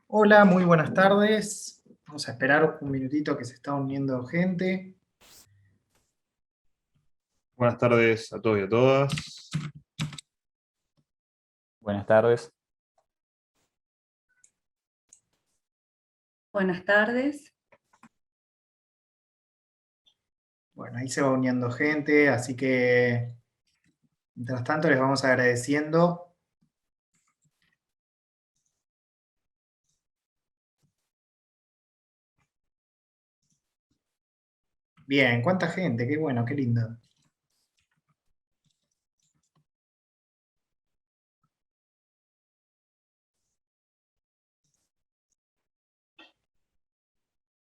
Hola, muy buenas tardes. Vamos a esperar un minutito que se está uniendo gente. Buenas tardes a todos y a todas. Buenas tardes. Buenas tardes. Bueno, ahí se va uniendo gente, así que mientras tanto les vamos agradeciendo. Bien, ¿cuánta gente? Qué bueno, qué lindo.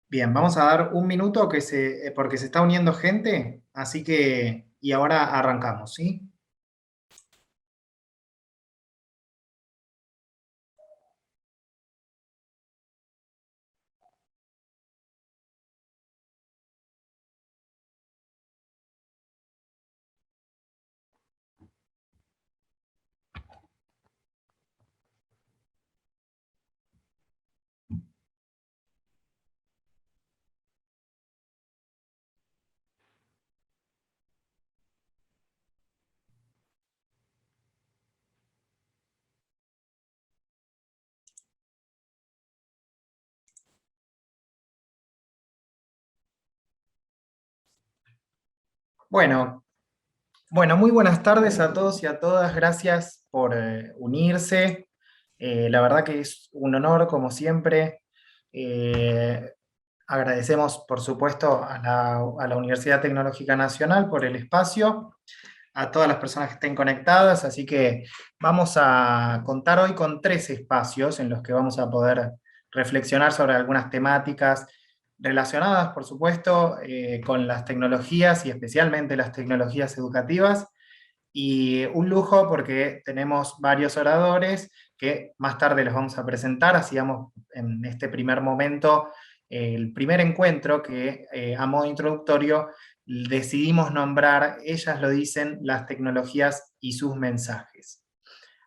Bien, vamos a dar un minuto porque se está uniendo gente, así que, y ahora arrancamos, ¿sí? Bueno, muy buenas tardes a todos y a todas. Gracias por unirse. La verdad que es un honor, como siempre. Eh, Agradecemos, por supuesto, a la Universidad Tecnológica Nacional por el espacio, a todas las personas que estén conectadas, así que vamos a contar hoy con 3 espacios en los que vamos a poder reflexionar sobre algunas temáticas relacionadas, por supuesto, con las tecnologías y especialmente las tecnologías educativas. Y un lujo porque tenemos varios oradores que más tarde los vamos a presentar, hacíamos en este primer momento el primer encuentro que a modo introductorio decidimos nombrar, ellas lo dicen, las tecnologías y sus mensajes.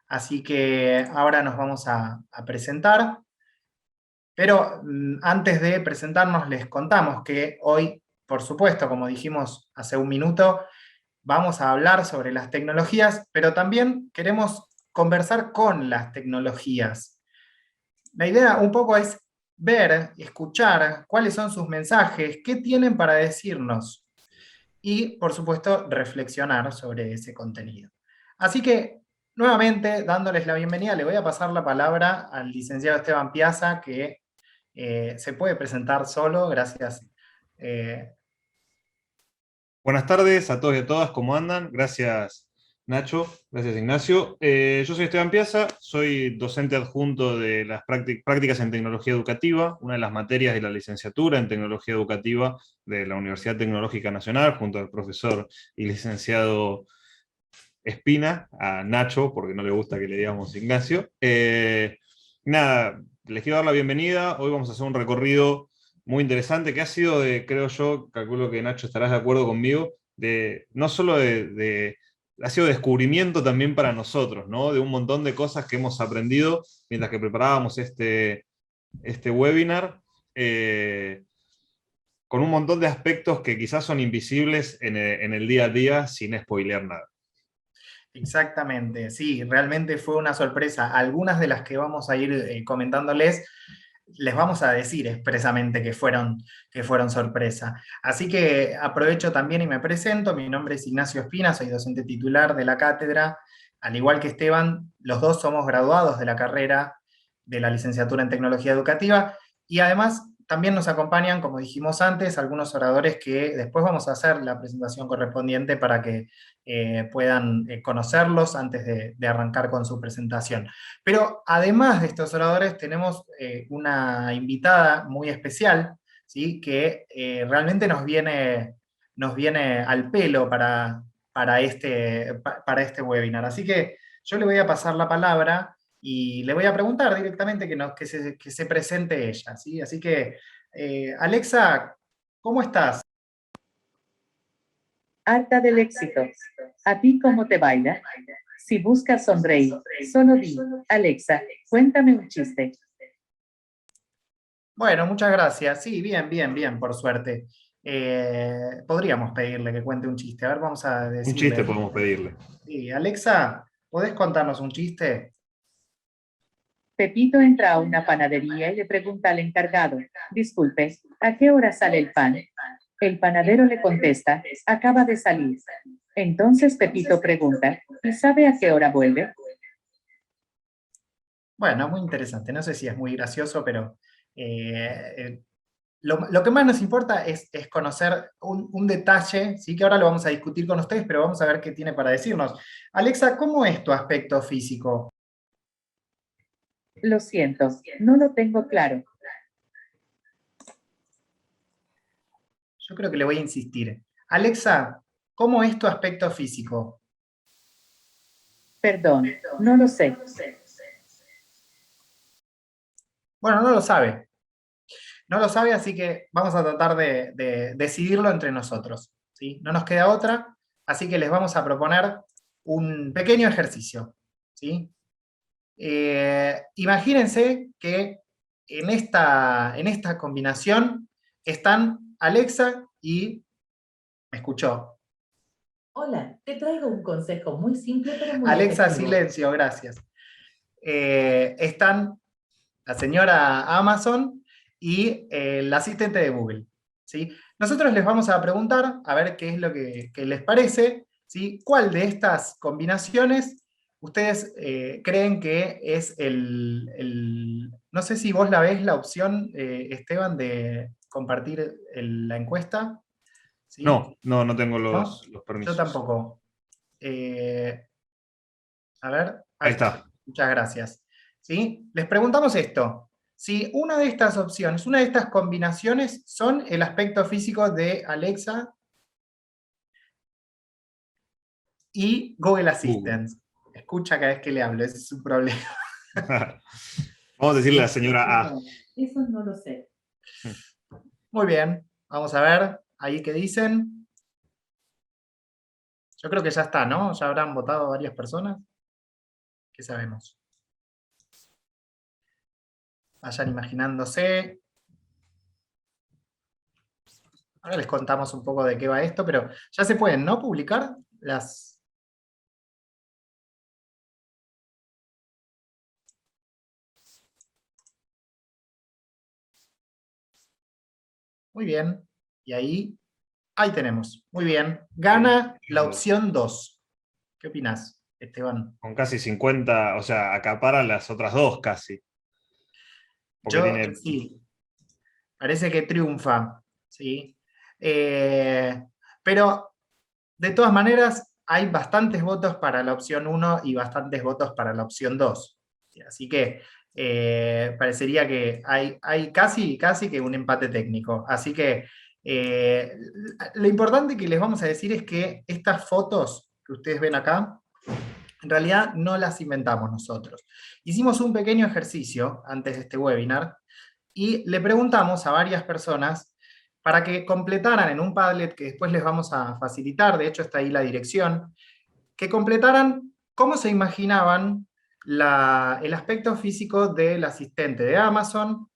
Así que ahora nos vamos a presentar, pero antes de presentarnos les contamos que hoy, por supuesto, como dijimos hace un minuto, vamos a hablar sobre las tecnologías, pero también queremos conversar con las tecnologías. La idea un poco es ver, escuchar cuáles son sus mensajes, qué tienen para decirnos y, por supuesto, reflexionar sobre ese contenido. Así que, nuevamente, dándoles la bienvenida, le voy a pasar la palabra al licenciado Esteban Piazza, que se puede presentar solo, gracias. Eh, Buenas tardes a todos y a todas, ¿cómo andan? Gracias, Nacho. Gracias, Ignacio. Yo soy Esteban Piazza, soy docente adjunto de las prácticas en tecnología educativa, una de las materias de la licenciatura en tecnología educativa de la Universidad Tecnológica Nacional, junto al profesor y licenciado Espina, a Nacho, porque no le gusta que le digamos Ignacio. Nada, les quiero dar la bienvenida. Hoy vamos a hacer un recorrido muy interesante que ha sido de, creo yo, calculo que Nacho estarás de acuerdo conmigo, de no solo ha sido descubrimiento también para nosotros, ¿no? De un montón de cosas que hemos aprendido mientras que preparábamos este webinar, con un montón de aspectos que quizás son invisibles en el día a día sin spoilear nada. Exactamente, sí, realmente fue una sorpresa. Algunas de las que vamos a ir comentándoles, les vamos a decir expresamente que fueron sorpresa. Así que aprovecho también y me presento. Mi nombre es Ignacio Espina, soy docente titular de la cátedra. Al igual que Esteban, los dos somos graduados de la carrera de la licenciatura en tecnología educativa y además también nos acompañan, como dijimos antes, algunos oradores que después vamos a hacer la presentación correspondiente para que puedan conocerlos antes de arrancar con su presentación. Pero además de estos oradores, tenemos una invitada muy especial, ¿sí? Que realmente nos viene al pelo para este webinar. Así que yo le voy a pasar la palabra y le voy a preguntar directamente que se presente ella, ¿sí? Así que, Alexa, ¿cómo estás? Harta del éxito. ¿A ti cómo te baila? Si buscas sonreír, solo di, Alexa, cuéntame un chiste. Bueno, muchas gracias. Sí, bien, bien, bien, por suerte. Podríamos pedirle que cuente un chiste. A ver, vamos a Un chiste decirle. podemos pedirle. Sí, Alexa, ¿podés contarnos un chiste? Pepito entra a una panadería y le pregunta al encargado, disculpe, ¿a qué hora sale el pan? El panadero le contesta, acaba de salir. Entonces Pepito pregunta, ¿y sabe a qué hora vuelve? Bueno, muy interesante. No sé si es muy gracioso, pero eh, eh, lo que más nos importa es conocer un detalle, ¿sí? Que ahora lo vamos a discutir con ustedes, pero vamos a ver qué tiene para decirnos. Alexa, ¿cómo es tu aspecto físico? Lo siento, no lo tengo claro. Yo creo que le voy a insistir. Alexa, ¿cómo es tu aspecto físico? Perdón, no lo sé. Bueno, no lo sabe. No lo sabe, así que vamos a tratar de decidirlo entre nosotros, ¿sí? No nos queda otra, así que les vamos a proponer un pequeño ejercicio, ¿sí? Imagínense que en esta combinación están Alexa y... ¿Me escuchó? Hola, te traigo un consejo muy simple pero muy Alexa, efectivo. silencio, gracias. Están la señora Amazon y el asistente de Google, ¿sí? Nosotros les vamos a preguntar, a ver qué es lo que les parece, ¿sí? ¿Cuál de estas combinaciones ustedes creen que es no sé si vos la ves la opción, Esteban, de compartir la encuesta, ¿sí? No, no, no tengo ¿No? los Yo permisos. tampoco. Eh, a ver, ahí Ahí está. está. Muchas gracias. ¿Sí? Les preguntamos esto. Si una de estas opciones, una de estas combinaciones son el aspecto físico de Alexa y Google Google. Assistant. Escucha cada vez que le hablo, ese es un problema. Vamos a decirle a la ¿Sí? señora A. No, eso no lo sé. Muy bien. Vamos a ver ahí qué dicen. Yo creo que ya está, ¿no? Ya habrán votado varias personas. ¿Qué sabemos? Vayan imaginándose. Ahora les contamos un poco de qué va esto, pero ya se pueden, ¿no? Publicar las... Muy bien. Y ahí tenemos. Muy bien. Ahí, Gana la opción 2. ¿Qué opinás, Esteban? con casi 50, o sea, acapara las otras dos casi. Porque Yo, tiene. sí, parece que triunfa, ¿sí? Eh, pero, de todas maneras, hay bastantes votos para la opción 1 y bastantes votos para la opción 2. Así que parecería que hay casi que un empate técnico. Así que eh, lo importante que les vamos a decir es que estas fotos que ustedes ven acá, en realidad no las inventamos nosotros. Hicimos un pequeño ejercicio antes de este webinar y le preguntamos a varias personas para que completaran en un Padlet que después les vamos a facilitar, de hecho está ahí la dirección, que completaran cómo se imaginaban el aspecto físico del asistente de Amazon,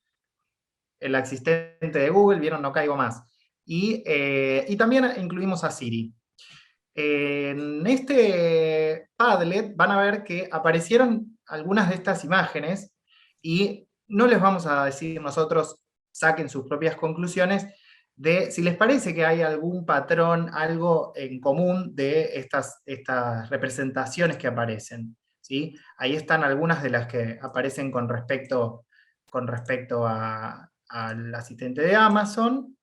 el asistente de Google, vieron, no caigo más, y también incluimos a Siri. En este Padlet van a ver que aparecieron algunas de estas imágenes y no les vamos a decir nosotros, saquen sus propias conclusiones de si les parece que hay algún patrón, algo en común de estas representaciones que aparecen, ¿sí? Ahí están algunas de las que aparecen con respecto al asistente de Amazon.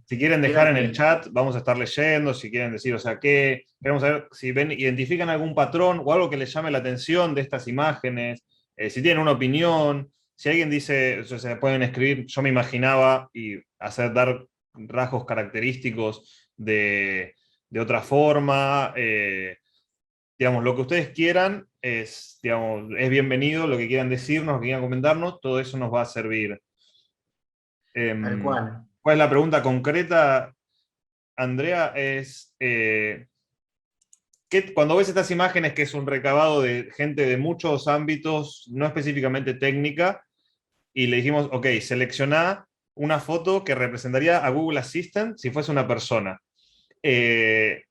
Si quieren dejar Vieron en el que chat, vamos a estar leyendo, si quieren decir, o sea, qué, queremos saber si ven, identifican algún patrón o algo que les llame la atención de estas imágenes, si tienen una opinión, si alguien dice, o sea, se pueden escribir, yo me imaginaba y dar rasgos característicos de otra forma, digamos, lo que ustedes quieran es, digamos, es bienvenido, lo que quieran decirnos, lo que quieran comentarnos, todo eso nos va a servir. tal Em, cual. ¿Cuál es la pregunta concreta, Andrea? Cuando ves estas imágenes, que es un recabado de gente de muchos ámbitos, no específicamente técnica, y le dijimos, ok, selecciona una foto que representaría a Google Assistant si fuese una persona. ¿Qué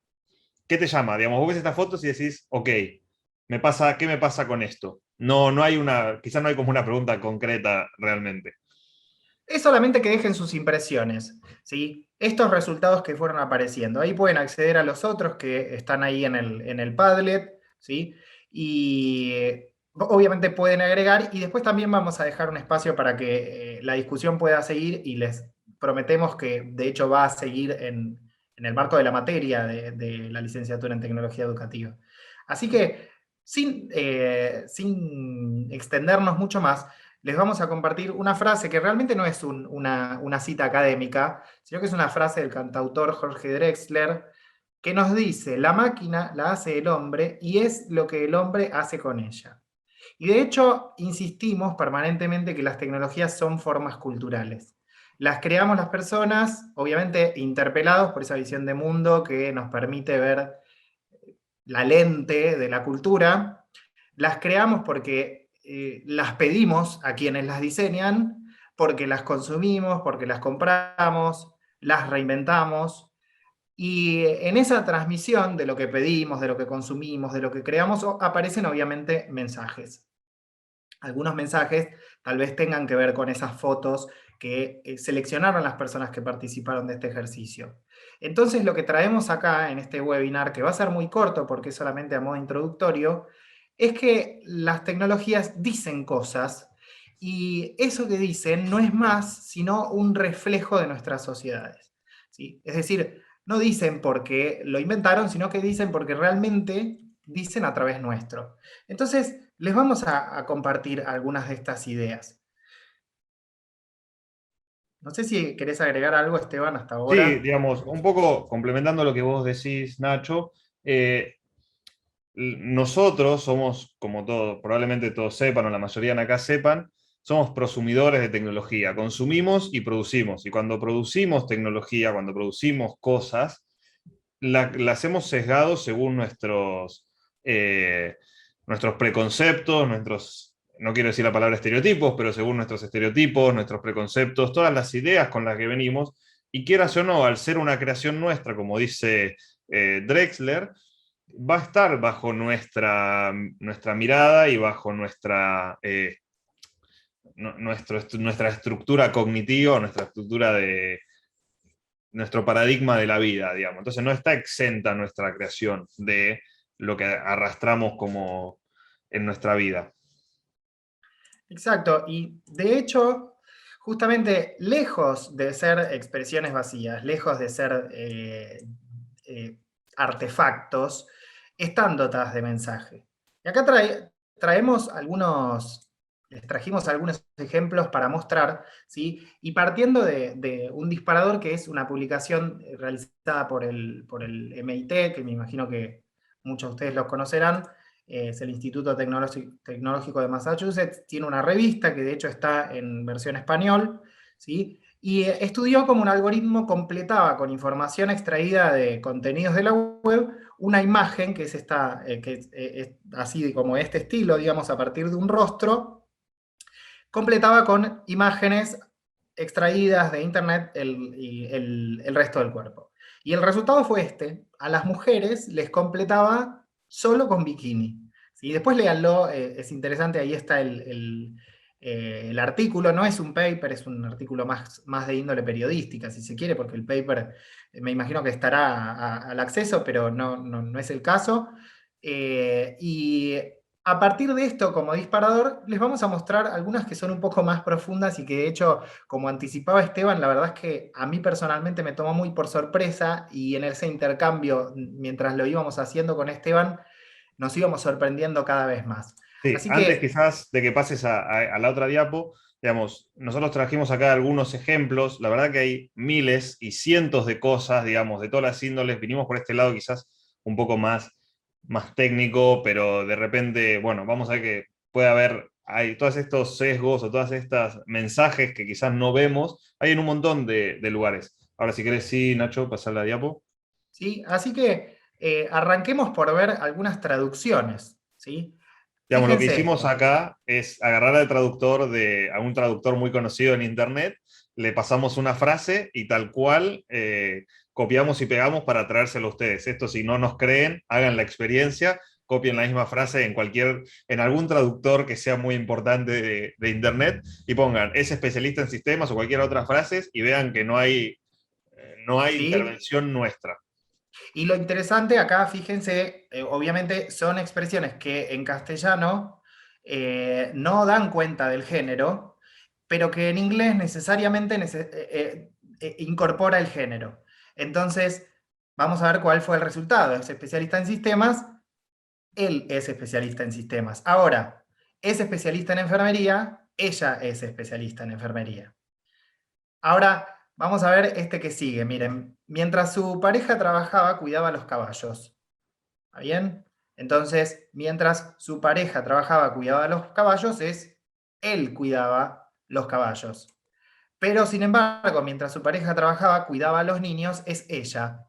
te llama? Digamos, vos ves estas fotos y decís, ok, ¿qué me pasa con esto? No hay quizás no hay como una pregunta concreta realmente. Es solamente que dejen sus impresiones, ¿sí? Estos resultados que fueron apareciendo. Ahí pueden acceder a los otros que están ahí en el Padlet, ¿sí? Y obviamente pueden agregar, y después también vamos a dejar un espacio para que la discusión pueda seguir, y les prometemos que de hecho va a seguir en el marco de la materia de la licenciatura en tecnología educativa. Así que, sin extendernos mucho más, les vamos a compartir una frase que realmente no es una cita académica, sino que es una frase del cantautor Jorge Drexler, que nos dice: la máquina la hace el hombre y es lo que el hombre hace con ella. Y de hecho, insistimos permanentemente que las tecnologías son formas culturales. Las creamos las personas, obviamente interpelados por esa visión de mundo que nos permite ver la lente de la cultura. Las creamos porque las pedimos a quienes las diseñan, porque las consumimos, porque las compramos, las reinventamos, y en esa transmisión de lo que pedimos, de lo que consumimos, de lo que creamos, aparecen obviamente mensajes. Algunos mensajes tal vez tengan que ver con esas fotos que seleccionaron las personas que participaron de este ejercicio. Entonces, lo que traemos acá en este webinar, que va a ser muy corto porque es solamente a modo introductorio, es que las tecnologías dicen cosas, y eso que dicen no es más sino un reflejo de nuestras sociedades, ¿sí? Es decir, no dicen porque lo inventaron, sino que dicen porque realmente dicen a través nuestro. Entonces, les vamos a compartir algunas de estas ideas. No sé si querés agregar algo, Esteban, hasta Sí, ahora. digamos, un poco complementando lo que vos decís, Nacho, nosotros somos, como todos, probablemente todos sepan, o la mayoría de acá sepan, somos prosumidores de tecnología, consumimos y producimos. Y cuando producimos tecnología, cuando producimos cosas, las hemos sesgado según nuestros preconceptos, no quiero decir la palabra estereotipos, pero según nuestros estereotipos, nuestros preconceptos, todas las ideas con las que venimos, y quieras o no, al ser una creación nuestra, como dice Drexler, va a estar bajo nuestra mirada y bajo nuestra estructura cognitiva, nuestra estructura de nuestro paradigma de la vida, digamos. Entonces no está exenta nuestra creación de lo que arrastramos como en nuestra vida. Exacto, y de hecho, justamente lejos de ser expresiones vacías, lejos de ser eh, artefactos, están dotadas de mensaje. Y acá traemos les trajimos algunos ejemplos para mostrar, ¿sí? Y partiendo de un disparador que es una publicación realizada por el MIT, que me imagino que muchos de ustedes los conocerán. Es el Instituto Tecnológico de Massachusetts, tiene una revista que de hecho está en versión español, ¿sí? Y estudió cómo un algoritmo completaba con información extraída de contenidos de la web una imagen que es es así como este estilo, digamos, a partir de un rostro, completaba con imágenes extraídas de internet el resto del cuerpo. Y el resultado fue este: a las mujeres les completaba solo con bikini. ¿Sí? Después léanlo, es interesante, ahí está el artículo. No es un paper, es un artículo más de índole periodística, si se quiere, porque el paper me imagino que estará al acceso, pero no es el caso. Y a partir de esto, como disparador, les vamos a mostrar algunas que son un poco más profundas y que de hecho, como anticipaba Esteban, la verdad es que a mí personalmente me tomó muy por sorpresa, y en ese intercambio, mientras lo íbamos haciendo con Esteban, nos íbamos sorprendiendo cada vez más. Sí, Así antes que, quizás de que pases a la otra diapo, digamos, nosotros trajimos acá algunos ejemplos, la verdad que hay miles y cientos de cosas, digamos, de todas las índoles, vinimos por este lado quizás un poco más técnico, pero de repente, bueno, vamos a ver que puede haber, hay todos estos sesgos o todas estas mensajes que quizás no vemos, hay en un montón de lugares. Ahora, si querés, sí, Nacho, pasar la diapo. ¿sí? Así que arranquemos por ver algunas traducciones, ¿sí? Digamos, lo que Fíjense hicimos esto. acá es agarrar al traductor a un traductor muy conocido en internet, le pasamos una frase y tal cual copiamos y pegamos para traérselo a ustedes. Esto, si no nos creen, hagan la experiencia, copien la misma frase en algún traductor que sea muy importante de internet y pongan es especialista en sistemas o cualquier otra frase y vean que no hay ¿Sí? intervención nuestra. Y lo interesante acá, fíjense, obviamente son expresiones que en castellano no dan cuenta del género, pero que en inglés necesariamente incorpora el género. Entonces, vamos a ver cuál fue el resultado. Es especialista en sistemas, él es especialista en sistemas. Ahora, es especialista en enfermería, ella es especialista en enfermería. Ahora, vamos a ver este que sigue. Miren, mientras su pareja trabajaba, cuidaba los caballos. ¿Está bien? Entonces, mientras su pareja trabajaba, cuidaba los caballos, él cuidaba los caballos. Pero, sin embargo, mientras su pareja trabajaba, cuidaba a los niños, es ella.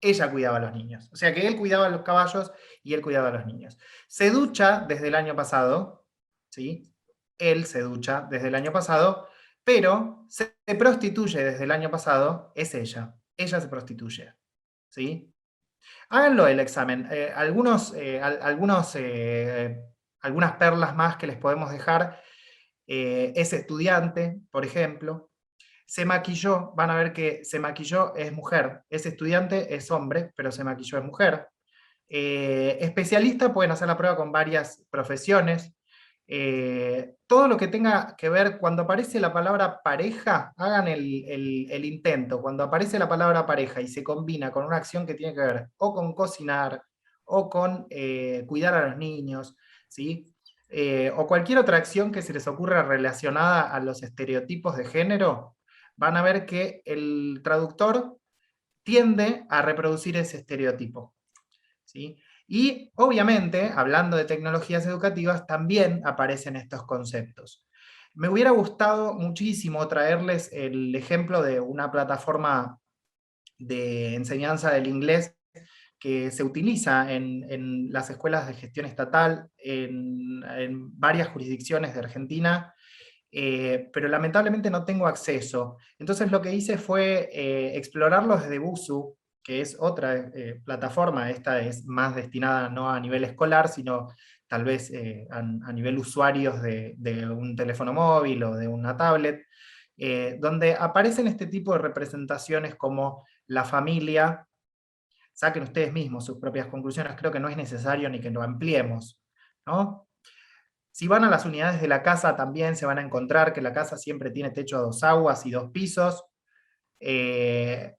Ella cuidaba a los niños. O sea que él cuidaba a los caballos y él cuidaba a los niños. Se ducha desde el año pasado, ¿sí? Él se ducha desde el año pasado, pero se prostituye desde el año pasado, es ella. Ella se prostituye, ¿sí? Háganlo el examen. Algunas perlas más que les podemos dejar. Es estudiante, por ejemplo. Se maquilló, van a ver que se maquilló es mujer. Es estudiante, es hombre, pero se maquilló es mujer. Especialista, pueden hacer la prueba con varias profesiones. Todo lo que tenga que ver, cuando aparece la palabra pareja, hagan el intento. Cuando aparece la palabra pareja y se combina con una acción que tiene que ver o con cocinar o con cuidar a los niños, ¿sí? O cualquier otra acción que se les ocurra relacionada a los estereotipos de género, van a ver que el traductor tiende a reproducir ese estereotipo, ¿sí? Y obviamente, hablando de tecnologías educativas, también aparecen estos conceptos. Me hubiera gustado muchísimo traerles el ejemplo de una plataforma de enseñanza del inglés que se utiliza en las escuelas de gestión estatal en varias jurisdicciones de Argentina, pero lamentablemente no tengo acceso. Entonces lo que hice fue explorarlos desde Busuu, que es otra plataforma. Esta es más destinada no a nivel escolar, sino tal vez a nivel usuarios de un teléfono móvil o de una tablet, donde aparecen este tipo de representaciones como la familia. Saquen ustedes mismos sus propias conclusiones, creo que no es necesario ni que lo ampliemos, ¿no? Si van a las unidades de la casa también se van a encontrar que la casa siempre tiene techo a dos aguas y dos pisos. ¿Sí?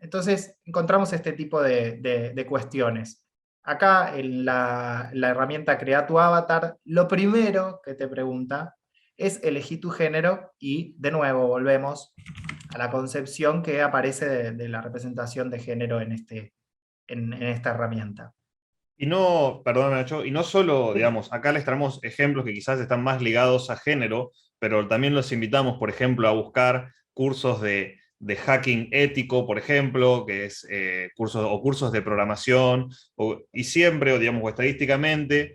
Entonces encontramos este tipo de cuestiones. Acá en la herramienta Crea tu Avatar, lo primero que te pregunta es elegir tu género y de nuevo volvemos a la concepción que aparece de la representación de género en esta herramienta. Y no, perdón Nacho, y no solo, digamos, acá les traemos ejemplos que quizás están más ligados a género, pero también los invitamos, por ejemplo, a buscar cursos de hacking ético, por ejemplo, que es cursos de programación, y siempre, o digamos, o estadísticamente,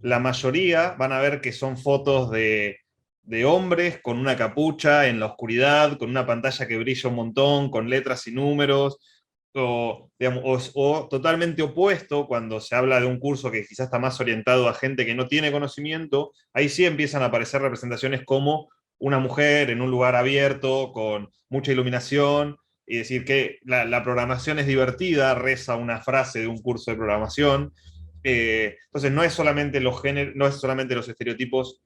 la mayoría van a ver que son fotos de hombres con una capucha en la oscuridad, con una pantalla que brilla un montón, con letras y números, digamos, o totalmente opuesto, cuando se habla de un curso que quizás está más orientado a gente que no tiene conocimiento, ahí sí empiezan a aparecer representaciones como una mujer en un lugar abierto, con mucha iluminación, y decir que la programación es divertida, reza una frase de un curso de programación. Entonces no es solamente los géneros, no es solamente los estereotipos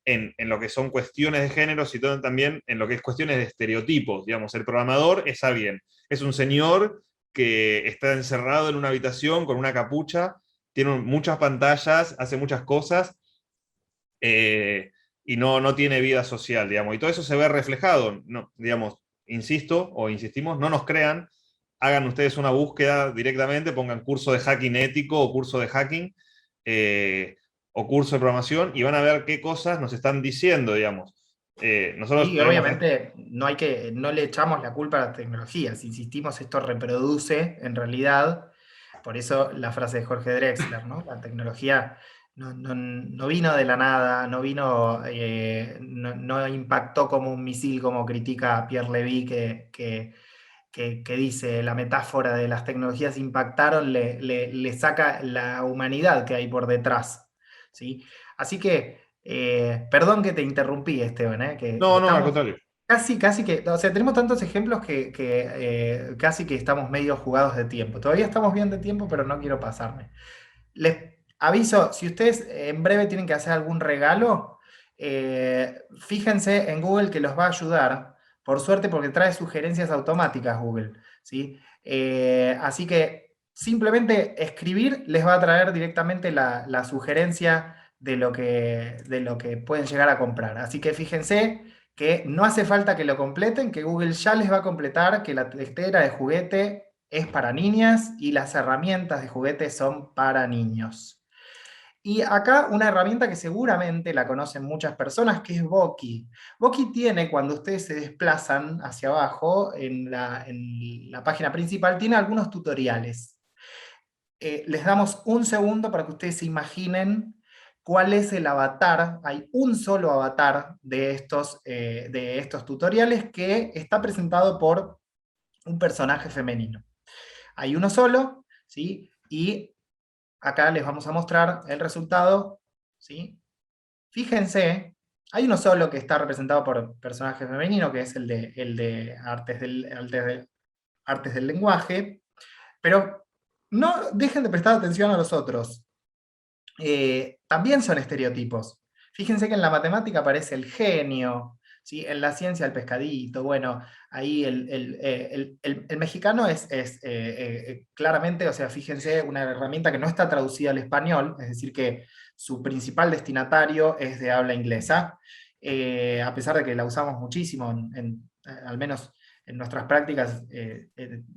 en lo que son cuestiones de género, sino también en lo que es cuestiones de estereotipos. Digamos, el programador es alguien, es un señor que está encerrado en una habitación con una capucha, tiene muchas pantallas, hace muchas cosas, y no tiene vida social, digamos. Y todo eso se ve reflejado, no, digamos, insisto o insistimos, no nos crean, hagan ustedes una búsqueda directamente, pongan curso de hacking ético o curso de hacking, o curso de programación, y van a ver qué cosas nos están diciendo, digamos. Nosotros Y tenemos... obviamente no le echamos la culpa a las tecnologías, insistimos, esto reproduce en realidad Por eso la frase de Jorge Drexler, ¿no? La tecnología no vino de la nada, no impactó como un misil, como critica Pierre Levy, que dice la metáfora de las tecnologías impactaron, le saca la humanidad que hay por detrás, ¿sí? Así que, perdón que te interrumpí, Esteban, que No, no, al estamos contrario. casi que, o sea, tenemos tantos ejemplos casi que estamos medio jugados de tiempo. Todavía estamos bien de tiempo, pero no quiero pasarme. Les aviso, si ustedes en breve tienen que hacer algún regalo, fíjense en Google que los va a ayudar, por suerte porque trae sugerencias automáticas Google, ¿sí? Así que simplemente escribir les va a traer directamente la sugerencia de lo que pueden llegar a comprar. Así que fíjense que no hace falta que lo completen, que Google ya les va a completar que la tetera de juguete es para niñas y las herramientas de juguete son para niños. Y acá una herramienta que seguramente la conocen muchas personas, que es Voki. Voki tiene, cuando ustedes se desplazan hacia abajo, en la página principal, tiene algunos tutoriales. Les damos un segundo para que ustedes se imaginen cuál es el avatar. Hay un solo avatar de estos tutoriales que está presentado por un personaje femenino. Hay uno solo, ¿sí? Y acá les vamos a mostrar el resultado, ¿sí? Fíjense, hay uno solo que está representado por personaje femenino, que es el de artes del lenguaje, pero no dejen de prestar atención a los otros. También son estereotipos. Fíjense que en la matemática aparece el genio, ¿sí? En la ciencia el pescadito. Bueno, ahí el mexicano es claramente, o sea, fíjense, una herramienta que no está traducida al español, es decir, que su principal destinatario es de habla inglesa, a pesar de que la usamos muchísimo, al menos en nuestras prácticas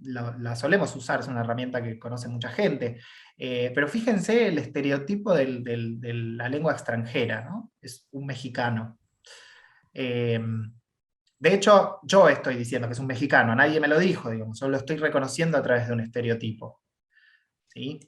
la solemos usar, es una herramienta que conoce mucha gente. Pero fíjense el estereotipo de la lengua extranjera, ¿no? Es un mexicano. Eh, de hecho, yo estoy diciendo que es un mexicano, nadie me lo dijo, digamos, solo lo estoy reconociendo a través de un estereotipo. ¿Sí?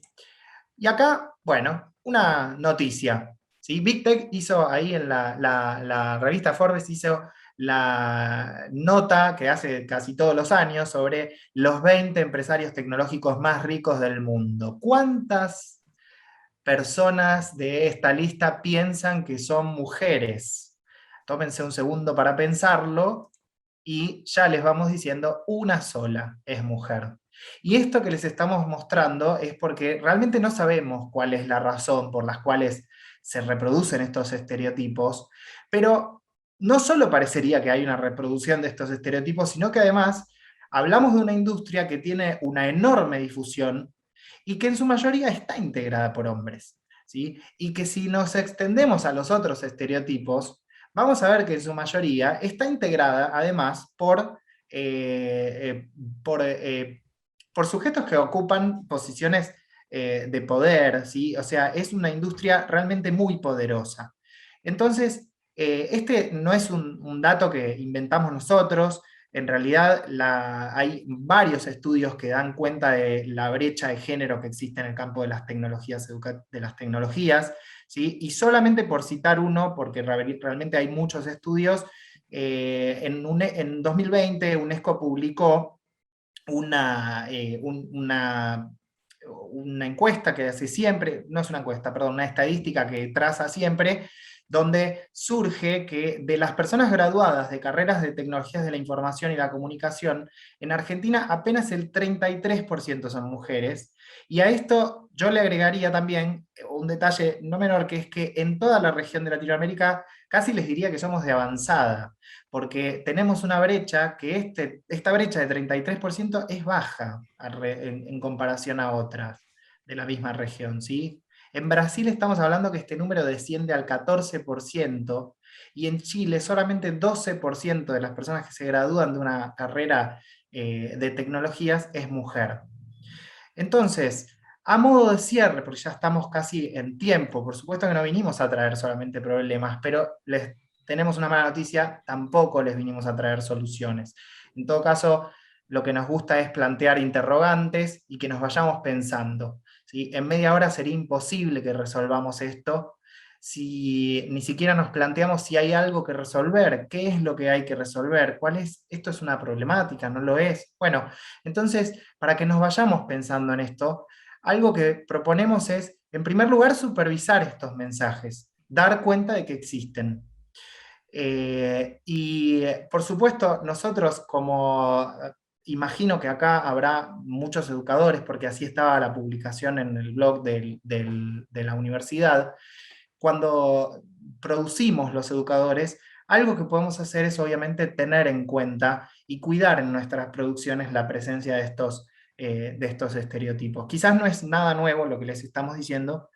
Y acá, bueno, una noticia. ¿Sí? Big Tech hizo ahí en la revista Forbes, hizo la nota que hace casi todos los años sobre los 20 empresarios tecnológicos más ricos del mundo. ¿Cuántas personas de esta lista piensan que son mujeres? Tómense un segundo para pensarlo y ya les vamos diciendo una sola es mujer. Y esto que les estamos mostrando es porque realmente no sabemos cuál es la razón por las cuales se reproducen estos estereotipos, pero no solo parecería que hay una reproducción de estos estereotipos, sino que además hablamos de una industria que tiene una enorme difusión y que en su mayoría está integrada por hombres, ¿sí? Y que si nos extendemos a los otros estereotipos, vamos a ver que en su mayoría está integrada además por, por sujetos que ocupan posiciones de poder, ¿sí? O sea, es una industria realmente muy poderosa. Entonces, este no es un dato que inventamos nosotros, en realidad hay varios estudios que dan cuenta de la brecha de género que existe en el campo de las tecnologías, ¿sí? Y solamente por citar uno, porque realmente hay muchos estudios, en 2020 UNESCO publicó una encuesta que hace siempre, no es una encuesta, perdón, una estadística que traza siempre, donde surge que de las personas graduadas de carreras de tecnologías de la información y la comunicación, en Argentina apenas el 33% son mujeres, y a esto yo le agregaría también un detalle no menor, que es que en toda la región de Latinoamérica casi les diría que somos de avanzada, porque tenemos una brecha que esta brecha de 33% es baja en comparación a otras de la misma región, ¿sí? En Brasil estamos hablando que este número desciende al 14%, y en Chile solamente 12% de las personas que se gradúan de una carrera de tecnologías es mujer. Entonces, a modo de cierre, porque ya estamos casi en tiempo, por supuesto que no vinimos a traer solamente problemas, pero les tenemos una mala noticia, tampoco les vinimos a traer soluciones. En todo caso, lo que nos gusta es plantear interrogantes y que nos vayamos pensando, ¿sí? En media hora sería imposible que resolvamos esto si ni siquiera nos planteamos si hay algo que resolver, qué es lo que hay que resolver, cuál es, esto es una problemática, no lo es. Bueno, entonces, para que nos vayamos pensando en esto, algo que proponemos es, en primer lugar, supervisar estos mensajes, dar cuenta de que existen. Por supuesto, nosotros como, imagino que acá habrá muchos educadores, porque así estaba la publicación en el blog de la universidad, cuando producimos los educadores, algo que podemos hacer es obviamente tener en cuenta y cuidar en nuestras producciones la presencia de estos estereotipos. Quizás no es nada nuevo lo que les estamos diciendo,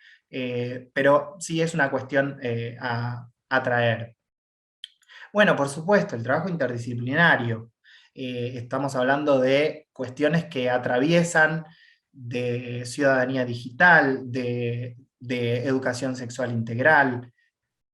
pero sí es una cuestión a traer. Bueno, por supuesto, el trabajo interdisciplinario. Estamos hablando de cuestiones que atraviesan de ciudadanía digital, de educación sexual integral.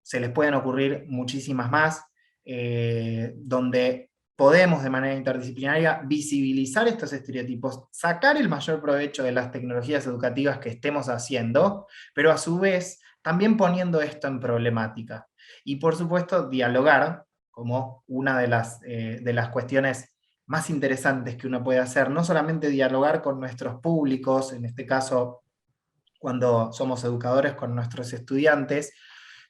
Se les pueden ocurrir muchísimas más, donde podemos de manera interdisciplinaria visibilizar estos estereotipos, sacar el mayor provecho de las tecnologías educativas que estemos haciendo, pero a su vez también poniendo esto en problemática. Y por supuesto, dialogar como una de las cuestiones más interesantes que uno puede hacer, no solamente dialogar con nuestros públicos, en este caso cuando somos educadores con nuestros estudiantes,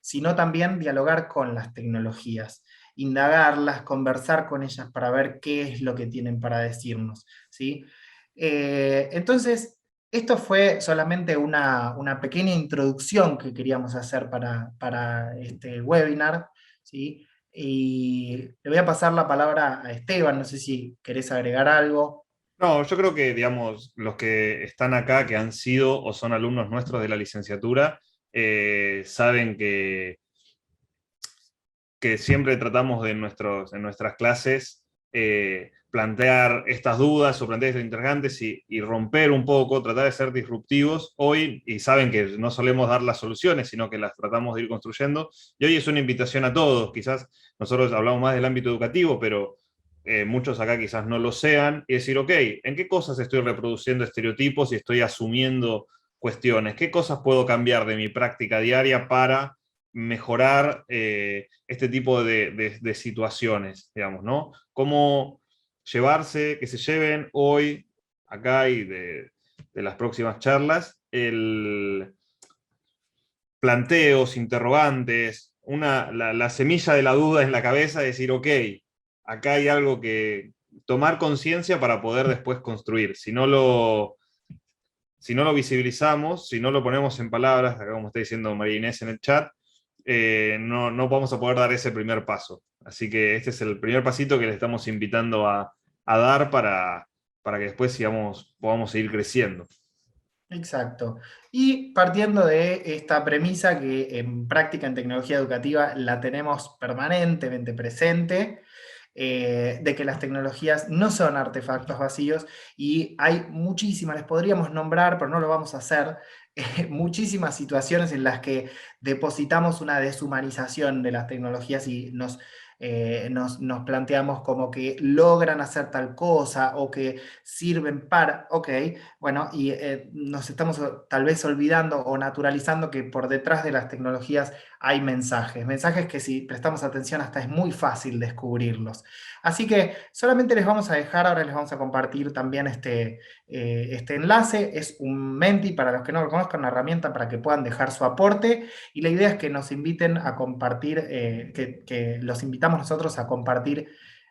sino también dialogar con las tecnologías, indagarlas, conversar con ellas para ver qué es lo que tienen para decirnos, ¿sí? Entonces, esto fue solamente una pequeña introducción que queríamos hacer para este webinar, ¿sí? Y le voy a pasar la palabra a Esteban, no sé si querés agregar algo. No, yo creo que, digamos, los que están acá, que han sido o son alumnos nuestros de la licenciatura, saben que siempre tratamos de en nuestras clases plantear estas dudas o plantear estos interrogantes y romper un poco, tratar de ser disruptivos hoy, y saben que no solemos dar las soluciones, sino que las tratamos de ir construyendo, y hoy es una invitación a todos. Quizás nosotros hablamos más del ámbito educativo, pero muchos acá quizás no lo sean, y decir, ok, ¿en qué cosas estoy reproduciendo estereotipos y estoy asumiendo cuestiones? ¿Qué cosas puedo cambiar de mi práctica diaria para mejorar este tipo de situaciones, digamos, ¿no? Cómo llevarse, que se lleven hoy, acá y de las próximas charlas, planteos, interrogantes, la semilla de la duda en la cabeza, decir, ok, acá hay algo que tomar conciencia para poder después construir. Si no lo visibilizamos, si no lo ponemos en palabras, acá como está diciendo María Inés en el chat, no vamos a poder dar ese primer paso. Así que este es el primer pasito que le estamos invitando a dar para que después podamos seguir creciendo. Exacto. Y partiendo de esta premisa que en práctica en tecnología educativa la tenemos permanentemente presente, de que las tecnologías no son artefactos vacíos y hay muchísimas, les podríamos nombrar, pero no lo vamos a hacer, muchísimas situaciones en las que depositamos una deshumanización de las tecnologías y nos planteamos como que logran hacer tal cosa o que sirven para, ok, bueno, y nos estamos tal vez olvidando o naturalizando que por detrás de las tecnologías hay mensajes que si prestamos atención hasta es muy fácil descubrirlos. Así que solamente les vamos a dejar, ahora les vamos a compartir también este enlace, es un Menti, para los que no lo conozcan, una herramienta para que puedan dejar su aporte, y la idea es que nos inviten a compartir, que los invitamos nosotros a compartir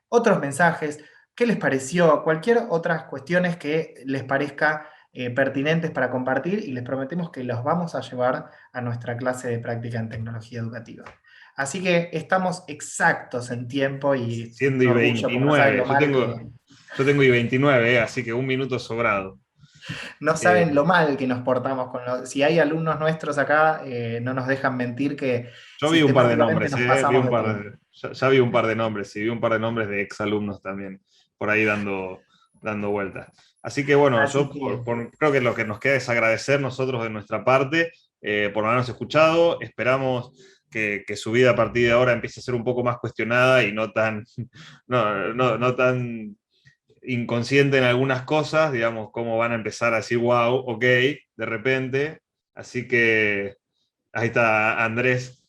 otros mensajes, qué les pareció, cualquier otras cuestiones que les parezca pertinentes para compartir, y les prometemos que los vamos a llevar a nuestra clase de práctica en tecnología educativa. Así que estamos exactos en tiempo y Siendo un y orgullo, porque no saben 29, lo mal yo tengo y 29, así que un minuto sobrado. no saben lo mal que nos portamos con los. Si hay alumnos nuestros acá, no nos dejan mentir que Yo vi un par de sistemáticamente nombres, nos pasamos de tiempo. ya vi un par de nombres, y vi un par de nombres de exalumnos también, por ahí dando vueltas. Así que bueno, Así yo que, creo que lo que nos queda es agradecer nosotros de nuestra parte por habernos escuchado. Esperamos que su vida a partir de ahora empiece a ser un poco más cuestionada y no tan inconsciente en algunas cosas, digamos, cómo van a empezar a decir, wow, ok, de repente. Así que ahí está Andrés,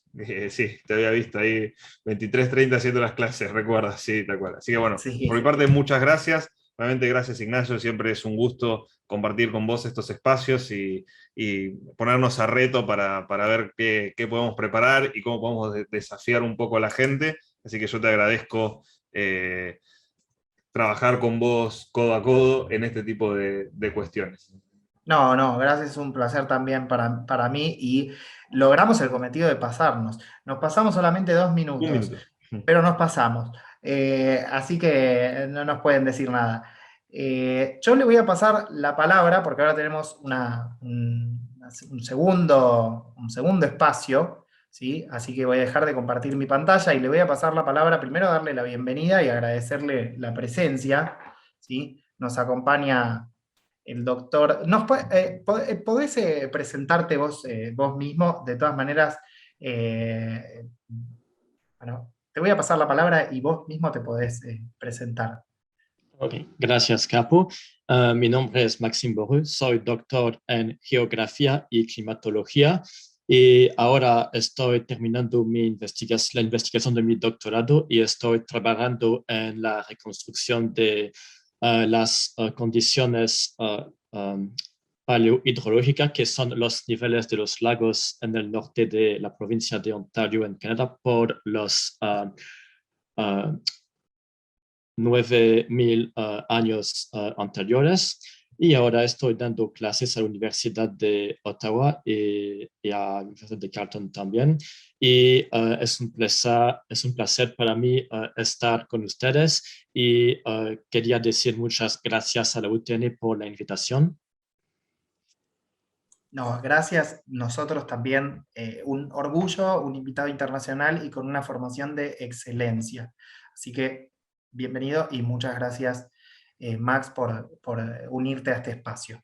sí, te había visto ahí, 23:30 haciendo las clases, recuerdas, sí, te acuerdas. Así que bueno, por mi Sí. parte, muchas gracias. Realmente gracias, Ignacio, siempre es un gusto compartir con vos estos espacios y ponernos a reto para ver qué podemos preparar y cómo podemos desafiar un poco a la gente. Así que yo te agradezco trabajar con vos codo a codo en este tipo de cuestiones. No, no, gracias, es un placer también para mí y logramos el cometido de pasarnos. Nos pasamos solamente 2 Un minutos, minuto. pero nos pasamos. Así que no nos pueden decir nada. Yo le voy a pasar la palabra porque ahora tenemos un segundo espacio, ¿sí? Así que voy a dejar de compartir mi pantalla y le voy a pasar la palabra, primero darle la bienvenida y agradecerle la presencia, ¿sí? Nos acompaña el doctor. ¿Podés presentarte vos mismo? De todas maneras, bueno, te voy a pasar la palabra y vos mismo te podés presentar. Ok, gracias, Capo. Mi nombre es Maxime Boreux, soy doctor en geografía y climatología y ahora estoy terminando la investigación de mi doctorado y estoy trabajando en la reconstrucción de las condiciones paleohidrológicas, que son los niveles de los lagos en el norte de la provincia de Ontario, en Canadá, por los 9,000 años anteriores. Y ahora estoy dando clases a la Universidad de Ottawa y a la Universidad de Carleton también. Y es un placer para mí estar con ustedes y quería decir muchas gracias a la UTN por la invitación. No, gracias. Nosotros también, un orgullo, un invitado internacional y con una formación de excelencia. Así que bienvenido y muchas gracias, Max, por unirte a este espacio.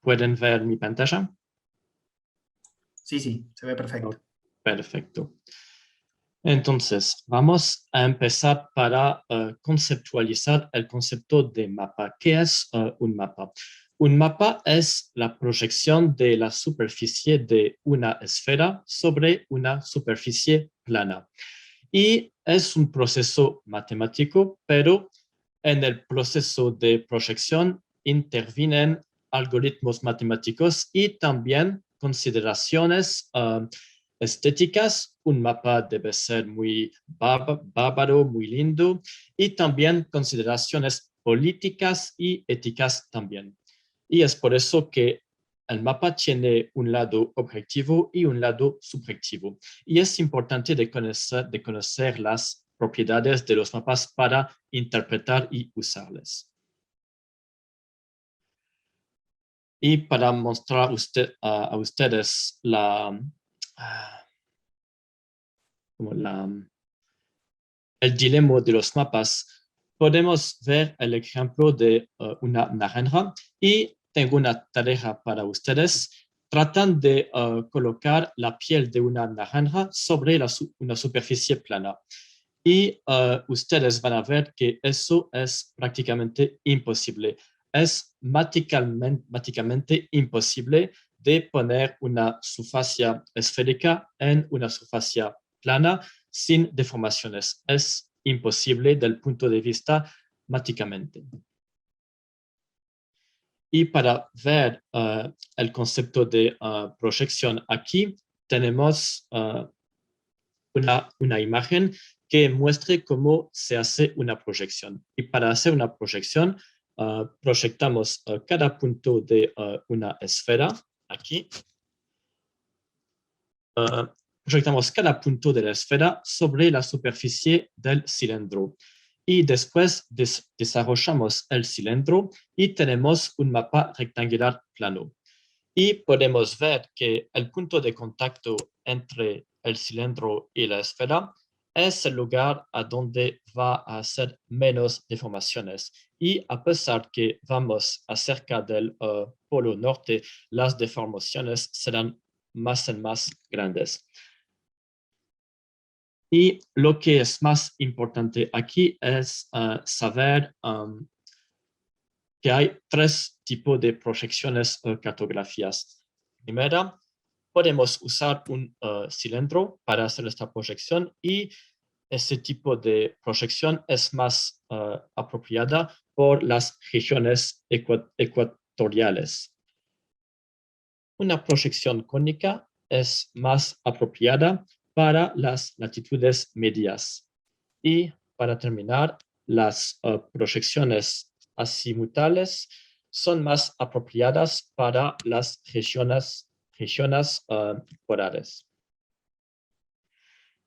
¿Pueden ver mi pantalla? Sí, sí, se ve perfecto. Perfecto. Entonces, vamos a empezar para conceptualizar el concepto de mapa. ¿Qué es un mapa? Un mapa es la proyección de la superficie de una esfera sobre una superficie plana. Y es un proceso matemático, pero en el proceso de proyección intervienen algoritmos matemáticos y también consideraciones estéticas. Un mapa debe ser muy bárbaro, muy lindo, y también consideraciones políticas y éticas también. Y es por eso que el mapa tiene un lado objetivo y un lado subjetivo. Y es importante de conocer las propiedades de los mapas para interpretar y usarles. Y para mostrar a ustedes el dilema de los mapas, podemos ver el ejemplo de una naranja y tengo una tarea para ustedes. Tratan de colocar la piel de una naranja sobre una superficie plana. Y ustedes van a ver que eso es prácticamente imposible. Es mágicamente imposible de poner una superficie esférica en una superficie plana sin deformaciones. Es imposible del punto de vista mágicamente. Y para ver el concepto de proyección aquí, tenemos una imagen que muestre cómo se hace una proyección. Y para hacer una proyección, proyectamos cada punto de una esfera aquí. Proyectamos cada punto de la esfera sobre la superficie del cilindro. Y después desarrollamos el cilindro y tenemos un mapa rectangular plano. Y podemos ver que el punto de contacto entre el cilindro y la esfera es el lugar a donde va a hacer menos deformaciones. Y a pesar que vamos acerca del polo norte, las deformaciones serán más y más grandes. Y lo que es más importante aquí es saber que hay tres tipos de proyecciones o cartografías. Primera, podemos usar un cilindro para hacer esta proyección y ese tipo de proyección es más apropiada por las regiones ecuatoriales. Una proyección cónica es más apropiada para las latitudes medias. Y para terminar, las proyecciones azimutales son más apropiadas para las regiones polares.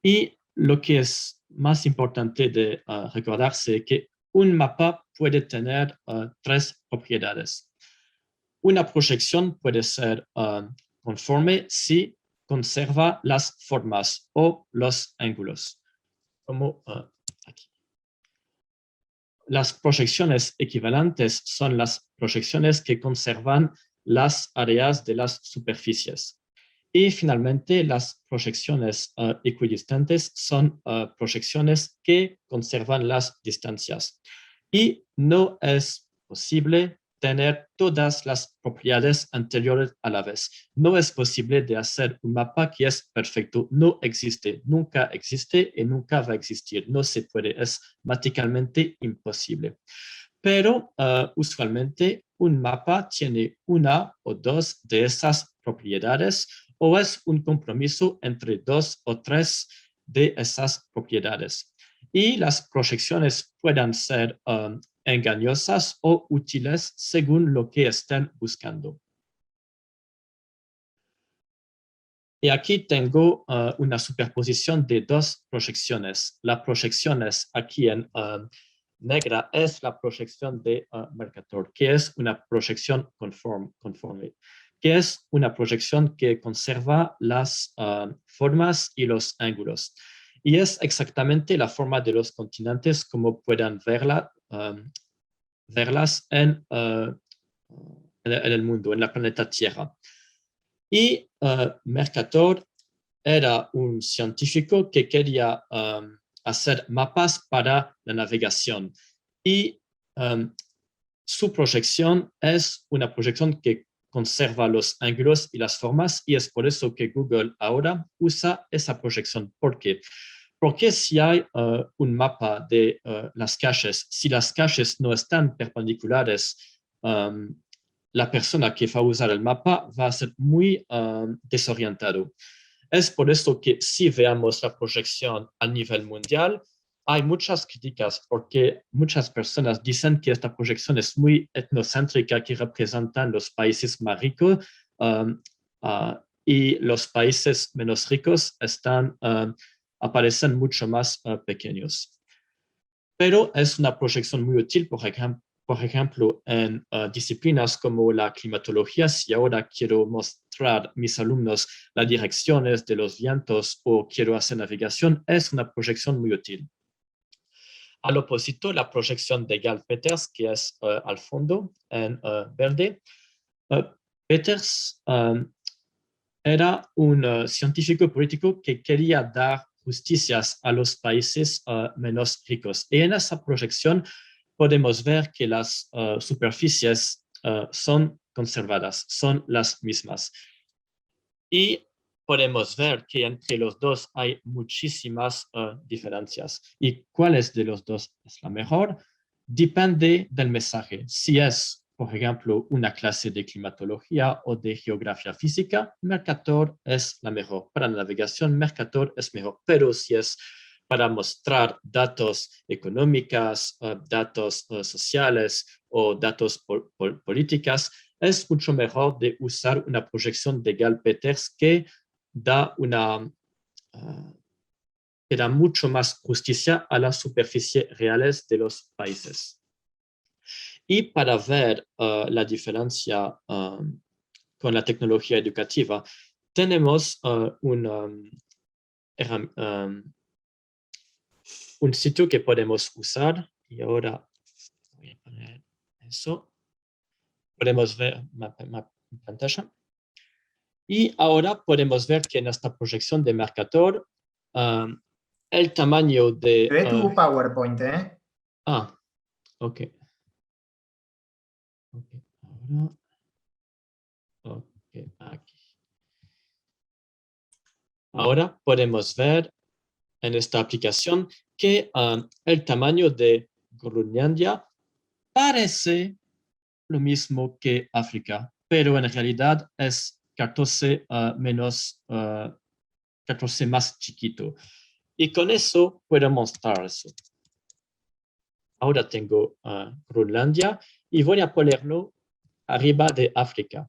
Y lo que es más importante de recordarse es que un mapa puede tener tres propiedades. Una proyección puede ser conforme si conserva las formas o los ángulos, como aquí. Las proyecciones equivalentes son las proyecciones que conservan las áreas de las superficies. Y finalmente, las proyecciones equidistentes son proyecciones que conservan las distancias. Y no es posible tener todas las propiedades anteriores a la vez. No es posible de hacer un mapa que es perfecto. No existe, nunca existe y nunca va a existir. No se puede, es matemáticamente imposible. Pero usualmente un mapa tiene una o dos de esas propiedades o es un compromiso entre dos o tres de esas propiedades. Y las proyecciones pueden ser engañosas o útiles según lo que estén buscando. Y aquí tengo una superposición de dos proyecciones. La proyección es aquí en negra es la proyección de Mercator, que es una proyección conforme, que es una proyección que conserva las formas y los ángulos. Y es exactamente la forma de los continentes como puedan verlas en el mundo, en la planeta Tierra. Y Mercator era un científico que quería hacer mapas para la navegación. Y su proyección es una proyección que conserva los ángulos y las formas, y es por eso que Google ahora usa esa proyección. ¿Por qué? Porque si hay un mapa de las calles, si las calles no están perpendiculares, la persona que va a usar el mapa va a ser muy desorientado. Es por eso que si veamos la proyección a nivel mundial, hay muchas críticas porque muchas personas dicen que esta proyección es muy etnocéntrica, que representan los países más ricos y los países menos ricos aparecen mucho más pequeños. Pero es una proyección muy útil, por ejemplo, en disciplinas como la climatología. Si ahora quiero mostrar a mis alumnos las direcciones de los vientos o quiero hacer navegación, es una proyección muy útil. Al opuesto, la proyección de Gall-Peters, que es al fondo en verde. Peters era un científico político que quería dar justicias a los países menos ricos. Y en esa proyección podemos ver que las superficies son conservadas, son las mismas. Y podemos ver que entre los dos hay muchísimas diferencias. ¿Y cuáles de los dos es la mejor? Depende del mensaje. Si es, por ejemplo, una clase de climatología o de geografía física, Mercator es la mejor. Para la navegación, Mercator es mejor. Pero si es para mostrar datos económicos, datos sociales o datos políticos, es mucho mejor de usar una proyección de Gall-Peters que da mucho más justicia a las superficies reales de los países. Y para ver la diferencia con la tecnología educativa, tenemos un sitio que podemos usar, y ahora voy a poner eso. Podemos ver mi pantalla. Y ahora podemos ver que en esta proyección de Mercator, el tamaño de... Ve tu PowerPoint, ¿eh? ok. Ok, ahora. Ok, aquí. Ahora podemos ver en esta aplicación que el tamaño de Groenlandia parece lo mismo que África, pero en realidad es 14 14 más chiquito. Y con eso puedo mostrar eso. Ahora tengo Groenlandia y voy a ponerlo arriba de África.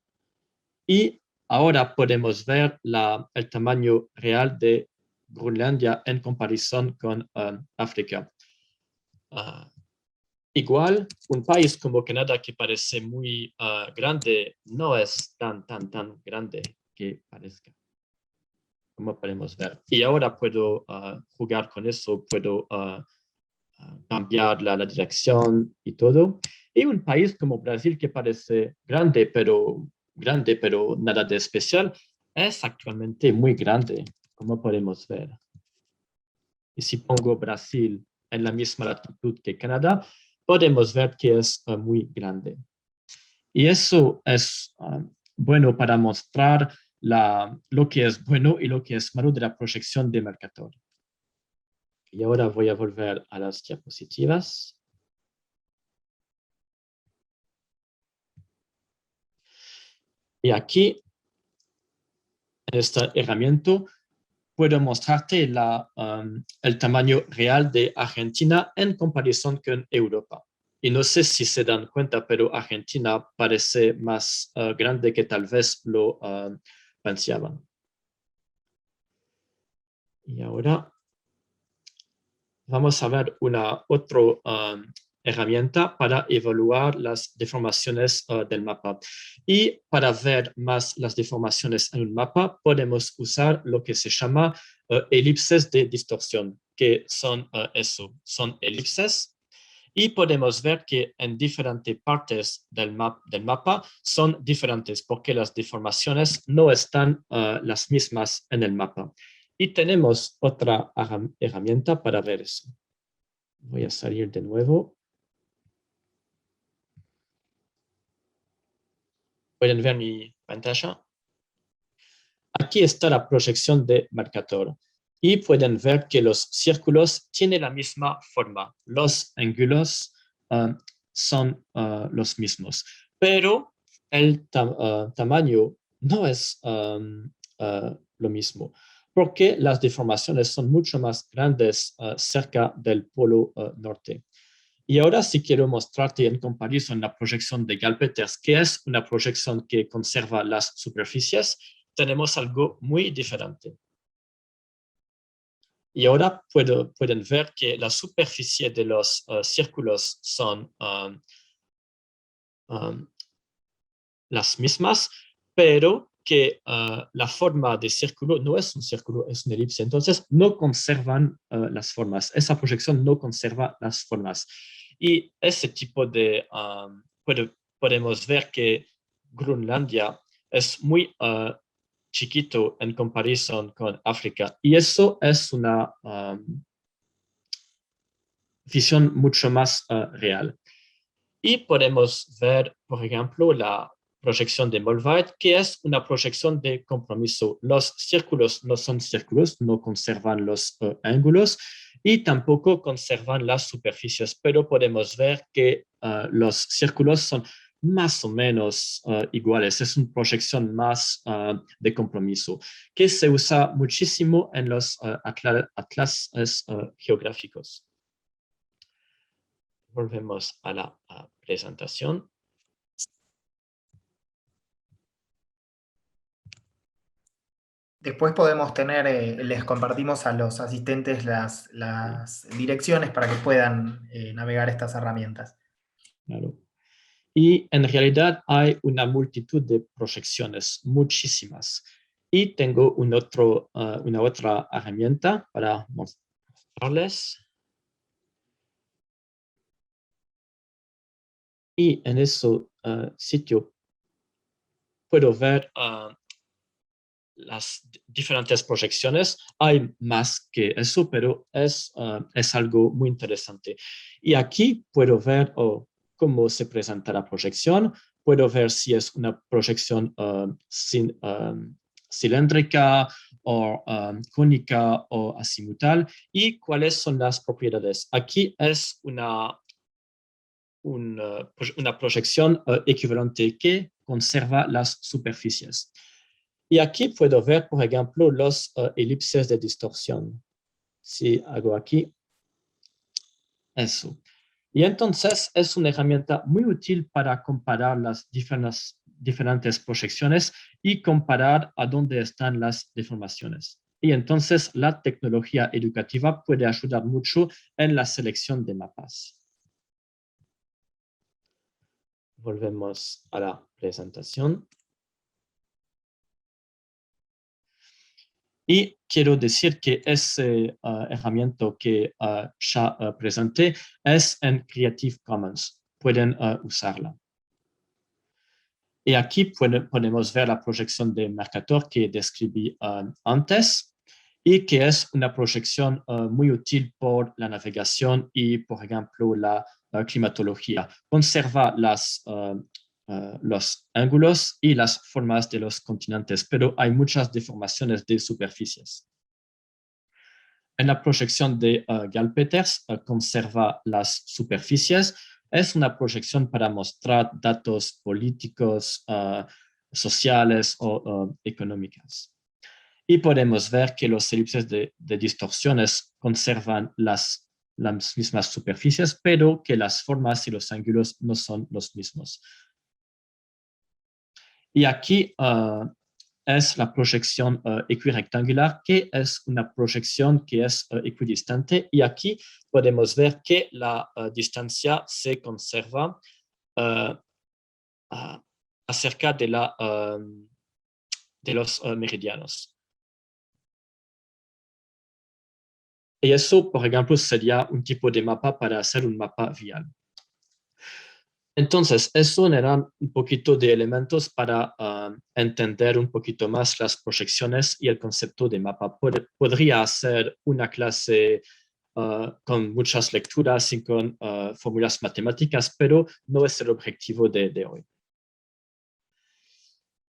Y ahora podemos ver el tamaño real de Groenlandia en comparación con África. Igual, un país como Canadá que parece muy grande no es tan grande que parezca, como podemos ver. Y ahora puedo jugar con eso, puedo cambiar la dirección y todo. Y un país como Brasil que parece grande, pero nada de especial, es actualmente muy grande, como podemos ver. Y si pongo Brasil en la misma latitud que Canadá, podemos ver que es muy grande. Y eso es bueno para mostrar lo que es bueno y lo que es malo de la proyección de Mercator. Y ahora voy a volver a las diapositivas. Y aquí, en esta herramienta, puedo mostrarte el tamaño real de Argentina en comparación con Europa. Y no sé si se dan cuenta, pero Argentina parece más grande que tal vez lo pensaban. Y ahora vamos a ver una otra herramienta para evaluar las deformaciones del mapa. Y para ver más las deformaciones en un mapa, podemos usar lo que se llama elipses de distorsión, que son son elipses. Y podemos ver que en diferentes partes del mapa son diferentes porque las deformaciones no están las mismas en el mapa. Y tenemos otra herramienta para ver eso. Voy a salir de nuevo. ¿Pueden ver mi pantalla? Aquí está la proyección de Mercator. Y pueden ver que los círculos tienen la misma forma. Los ángulos son los mismos. Pero el tamaño no es lo mismo, porque las deformaciones son mucho más grandes cerca del polo norte. Y ahora sí quiero mostrarte en comparación la proyección de Gall-Peters, que es una proyección que conserva las superficies. Tenemos algo muy diferente. Y ahora pueden ver que la superficie de los círculos son las mismas, pero que la forma de círculo no es un círculo, es una elipse. Entonces, no conservan las formas. Esa proyección no conserva las formas. Y ese tipo de... podemos ver que Groenlandia es muy chiquito en comparación con África. Y eso es una visión mucho más real. Y podemos ver, por ejemplo, la proyección de Mollweid, que es una proyección de compromiso. Los círculos no son círculos, no conservan los ángulos y tampoco conservan las superficies, pero podemos ver que los círculos son más o menos iguales. Es una proyección más de compromiso, que se usa muchísimo en los atlases geográficos. Volvemos a la presentación. Después podemos tener, les compartimos a los asistentes las direcciones para que puedan navegar estas herramientas. Claro. Y en realidad hay una multitud de proyecciones, muchísimas. Y tengo una otra herramienta para mostrarles. Y en ese sitio puedo ver las diferentes proyecciones. Hay más que eso, pero es algo muy interesante. Y aquí puedo ver cómo se presenta la proyección, puedo ver si es una proyección cilíndrica o cónica o azimutal y cuáles son las propiedades. Aquí es una proyección equivalente que conserva las superficies. Y aquí puedo ver, por ejemplo, los elipses de distorsión. Si hago aquí, eso. Y entonces es una herramienta muy útil para comparar las diferentes proyecciones y comparar a dónde están las deformaciones. Y entonces la tecnología educativa puede ayudar mucho en la selección de mapas. Volvemos a la presentación. Y quiero decir que ese herramienta que ya presenté es en Creative Commons. Pueden usarla. Y aquí podemos ver la proyección de Mercator que describí antes y que es una proyección muy útil por la navegación y, por ejemplo, la climatología. Conserva los ángulos y las formas de los continentes, pero hay muchas deformaciones de superficies. En la proyección de Gall-Peters conserva las superficies. Es una proyección para mostrar datos políticos, sociales o económicas. Y podemos ver que los elipses de distorsiones conservan las mismas superficies, pero que las formas y los ángulos no son los mismos. Y aquí es la proyección equirectangular, que es una proyección que es equidistante. Y aquí podemos ver que la distancia se conserva acerca de los meridianos. Y eso, por ejemplo, sería un tipo de mapa para hacer un mapa vial. Entonces, eso eran un poquito de elementos para entender un poquito más las proyecciones y el concepto de mapa. Podría hacer una clase con muchas lecturas y con fórmulas matemáticas, pero no es el objetivo de hoy.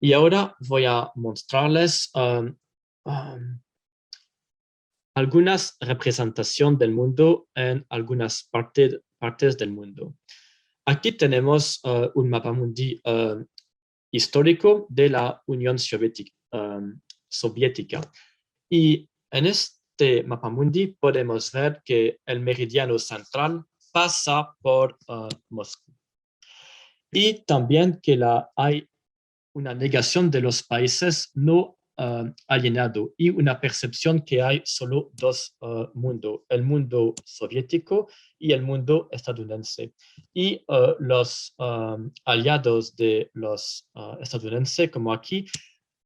Y ahora voy a mostrarles algunas representaciones del mundo en algunas partes del mundo. Aquí tenemos un mapamundi histórico de la Unión Soviética. Y en este mapamundi podemos ver que el meridiano central pasa por Moscú. Y también que hay una negación de los países no alineados y una percepción que hay solo dos mundos, el mundo soviético y el mundo estadounidense. Y los aliados de los estadounidenses, como aquí,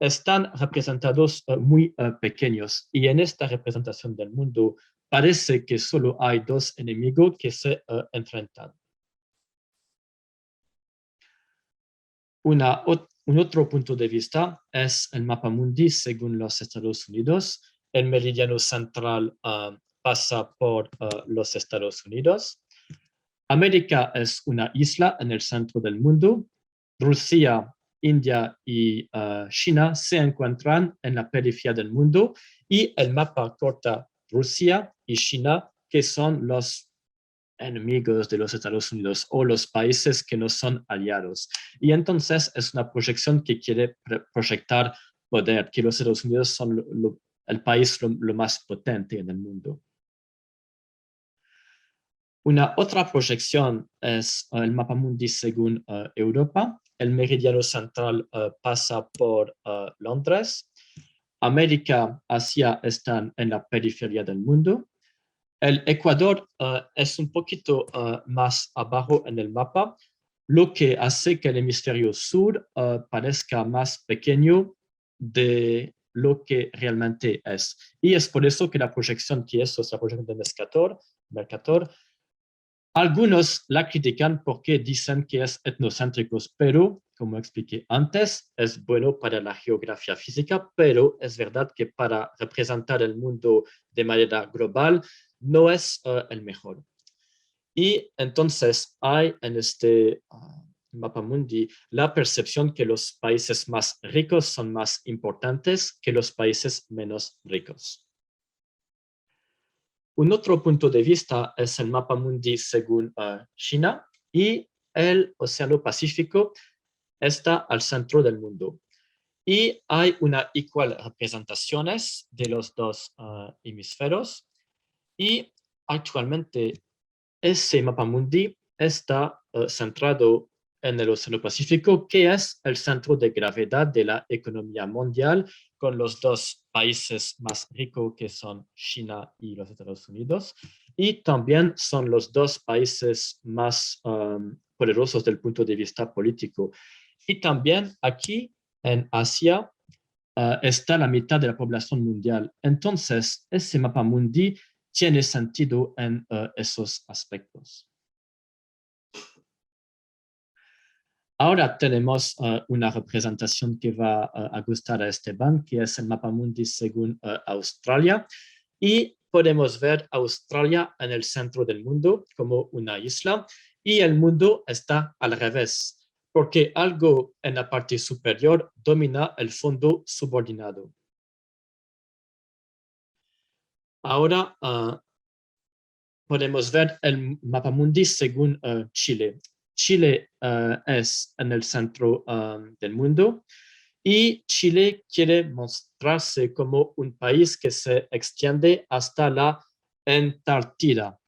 están representados muy pequeños. Y en esta representación del mundo parece que solo hay dos enemigos que se enfrentan. Un otro punto de vista es el mapamundi según los Estados Unidos. El meridiano central pasa por los Estados Unidos. América es una isla en el centro del mundo. Rusia, India y China se encuentran en la periferia del mundo y el mapa corta Rusia y China, que son los enemigos de los Estados Unidos o los países que no son aliados. Y entonces es una proyección que quiere proyectar poder, que los Estados Unidos son el país lo más potente en el mundo. Una otra proyección es el mapamundi según Europa. El meridiano central pasa por Londres. América, Asia están en la periferia del mundo. El Ecuador es un poquito más abajo en el mapa, lo que hace que el hemisferio sur parezca más pequeño de lo que realmente es. Y es por eso que la proyección que es la proyección de Mercator, algunos la critican porque dicen que es etnocéntrico, pero, como expliqué antes, es bueno para la geografía física, pero es verdad que para representar el mundo de manera global no es el mejor. Y entonces hay en este mapa mundi la percepción que los países más ricos son más importantes que los países menos ricos. Un otro punto de vista es el mapa mundi según China, y el Océano Pacífico está al centro del mundo. Y hay una igual representaciones de los dos hemisferios, y actualmente ese mapa mundi está centrado en el Océano Pacífico, que es el centro de gravedad de la economía mundial, con los dos países más ricos que son China y los Estados Unidos, y también son los dos países más poderosos del punto de vista político. Y también aquí en Asia está la mitad de la población mundial. Entonces, ese mapa mundi tiene sentido en esos aspectos. Ahora tenemos una representación que va a gustar a Esteban, que es el mapa mundi según Australia. Y podemos ver Australia en el centro del mundo como una isla, y el mundo está al revés, porque algo en la parte superior domina el fondo subordinado. Ahora podemos ver el mapa mundi según Chile. Chile es en el centro del mundo, y Chile quiere mostrarse como un país que se extiende hasta la Antártida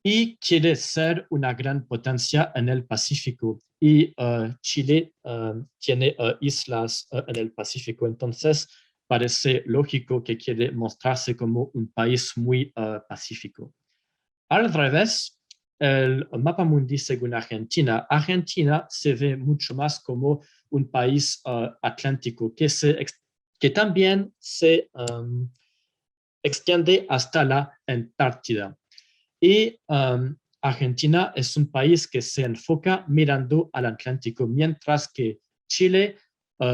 y quiere ser una gran potencia en el Pacífico. Y Chile tiene islas en el Pacífico, entonces parece lógico que quiere mostrarse como un país muy pacífico. Al revés, el mapa mundi según Argentina. Argentina se ve mucho más como un país atlántico que también se extiende hasta la Antártida. Y Argentina es un país que se enfoca mirando al Atlántico, mientras que Chile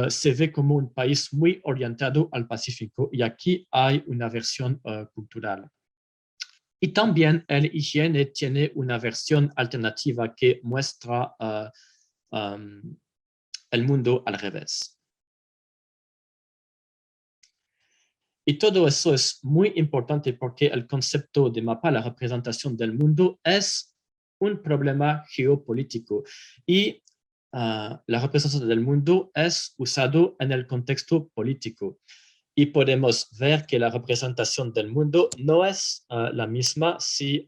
se ve como un país muy orientado al Pacífico, y aquí hay una versión cultural. Y también el IGN tiene una versión alternativa que muestra el mundo al revés. Y todo eso es muy importante porque el concepto de mapa, la representación del mundo, es un problema geopolítico. Y la representación del mundo es usado en el contexto político. Y podemos ver que la representación del mundo no es la misma si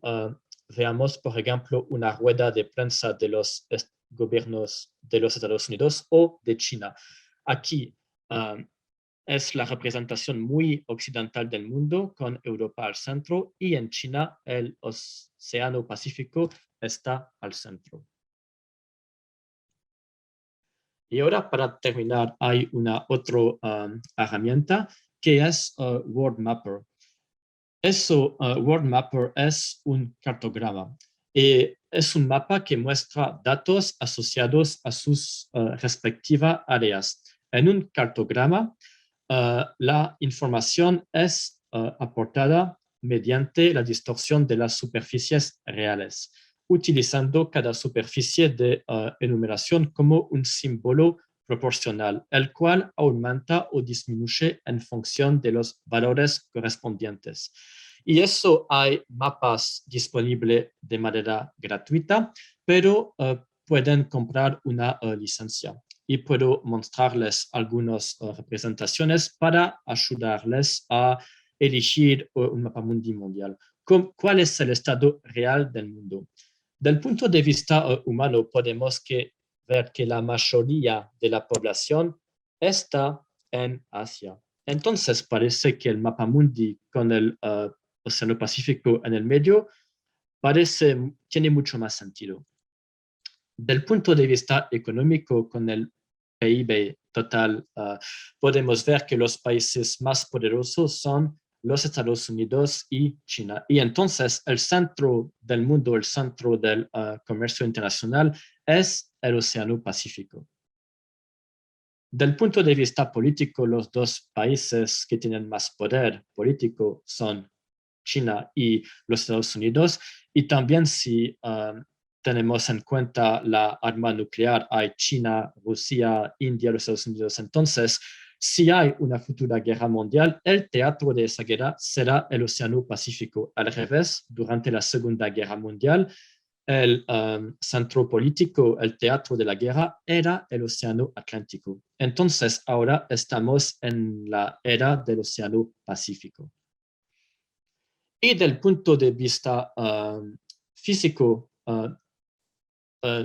veamos, por ejemplo, una rueda de prensa de los gobiernos de los Estados Unidos o de China. Aquí es la representación muy occidental del mundo, con Europa al centro, y en China el Océano Pacífico está al centro. Y ahora, para terminar, hay una otra herramienta que es World Mapper. World Mapper es un cartograma, y es un mapa que muestra datos asociados a sus respectivas áreas. En un cartograma, la información es aportada mediante la distorsión de las superficies reales, utilizando cada superficie de enumeración como un símbolo proporcional, el cual aumenta o disminuye en función de los valores correspondientes. Y eso hay mapas disponibles de manera gratuita, pero pueden comprar una licencia. Y puedo mostrarles algunas representaciones para ayudarles a elegir un mapa mundi mundial. ¿Cuál es el estado real del mundo? Del punto de vista humano, podemos ver que la mayoría de la población está en Asia. Entonces, parece que el mapa mundi con el Océano Pacífico en el medio tiene mucho más sentido. Del punto de vista económico, con el PIB total, podemos ver que los países más poderosos son los Estados Unidos y China. Y entonces el centro del mundo, el centro del comercio internacional es el Océano Pacífico. Del punto de vista político, los dos países que tienen más poder político son China y los Estados Unidos, Y también si tenemos en cuenta la arma nuclear, hay China, Rusia, India, los Estados Unidos. Entonces, si hay una futura guerra mundial, el teatro de esa guerra será el Océano Pacífico. Al revés, durante la Segunda Guerra Mundial, el centro político, el teatro de la guerra, era el Océano Atlántico. Entonces, ahora estamos en la era del Océano Pacífico. Y del punto de vista físico,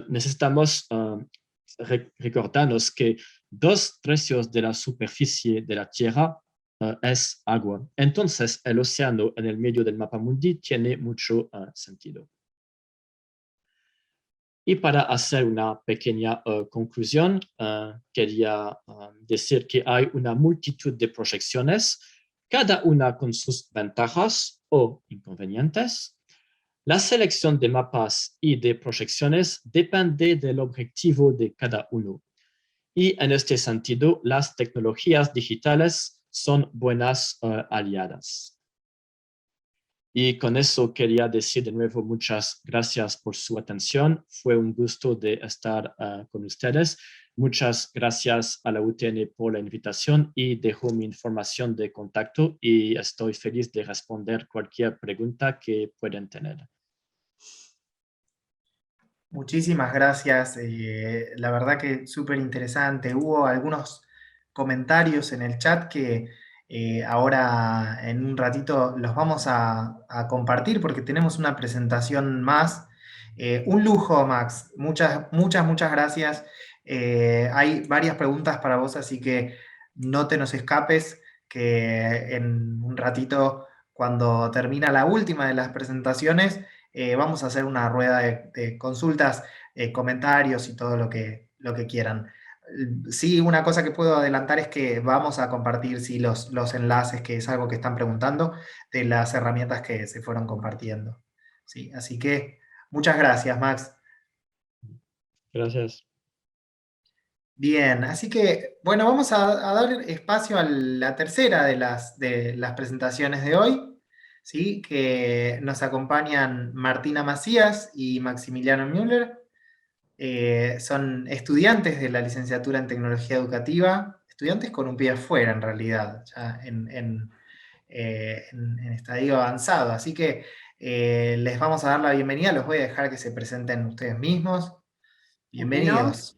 necesitamos recordarnos que 2/3 de la superficie de la Tierra es agua. Entonces, el océano en el medio del mapa mundi tiene mucho sentido. Y para hacer una pequeña conclusión, quería decir que hay una multitud de proyecciones, cada una con sus ventajas o inconvenientes. La selección de mapas y de proyecciones depende del objetivo de cada uno. Y en este sentido, las tecnologías digitales son buenas aliadas. Y con eso quería decir de nuevo muchas gracias por su atención. Fue un gusto de estar con ustedes. Muchas gracias a la UTN por la invitación y dejo mi información de contacto y estoy feliz de responder cualquier pregunta que puedan tener. Muchísimas gracias, la verdad que súper interesante. Hubo algunos comentarios en el chat que ahora en un ratito los vamos a compartir porque tenemos una presentación más. Un lujo, Max. Muchas gracias. Hay varias preguntas para vos, así que no te nos escapes, que en un ratito, cuando termina la última de las presentaciones, vamos a hacer una rueda de consultas, comentarios y todo lo que quieran. Sí, una cosa que puedo adelantar es que vamos a compartir sí, los enlaces, que es algo que están preguntando, de las herramientas que se fueron compartiendo. Sí, así que muchas gracias, Max. Gracias. Bien, así que, bueno, vamos a dar espacio a la tercera de las presentaciones de hoy, ¿sí? Que nos acompañan Martina Macías y Maximiliano Müller. Son estudiantes de la licenciatura en Tecnología Educativa, estudiantes con un pie afuera en realidad, ya en estadio avanzado. Así que les vamos a dar la bienvenida, los voy a dejar que se presenten ustedes mismos. Bienvenidos.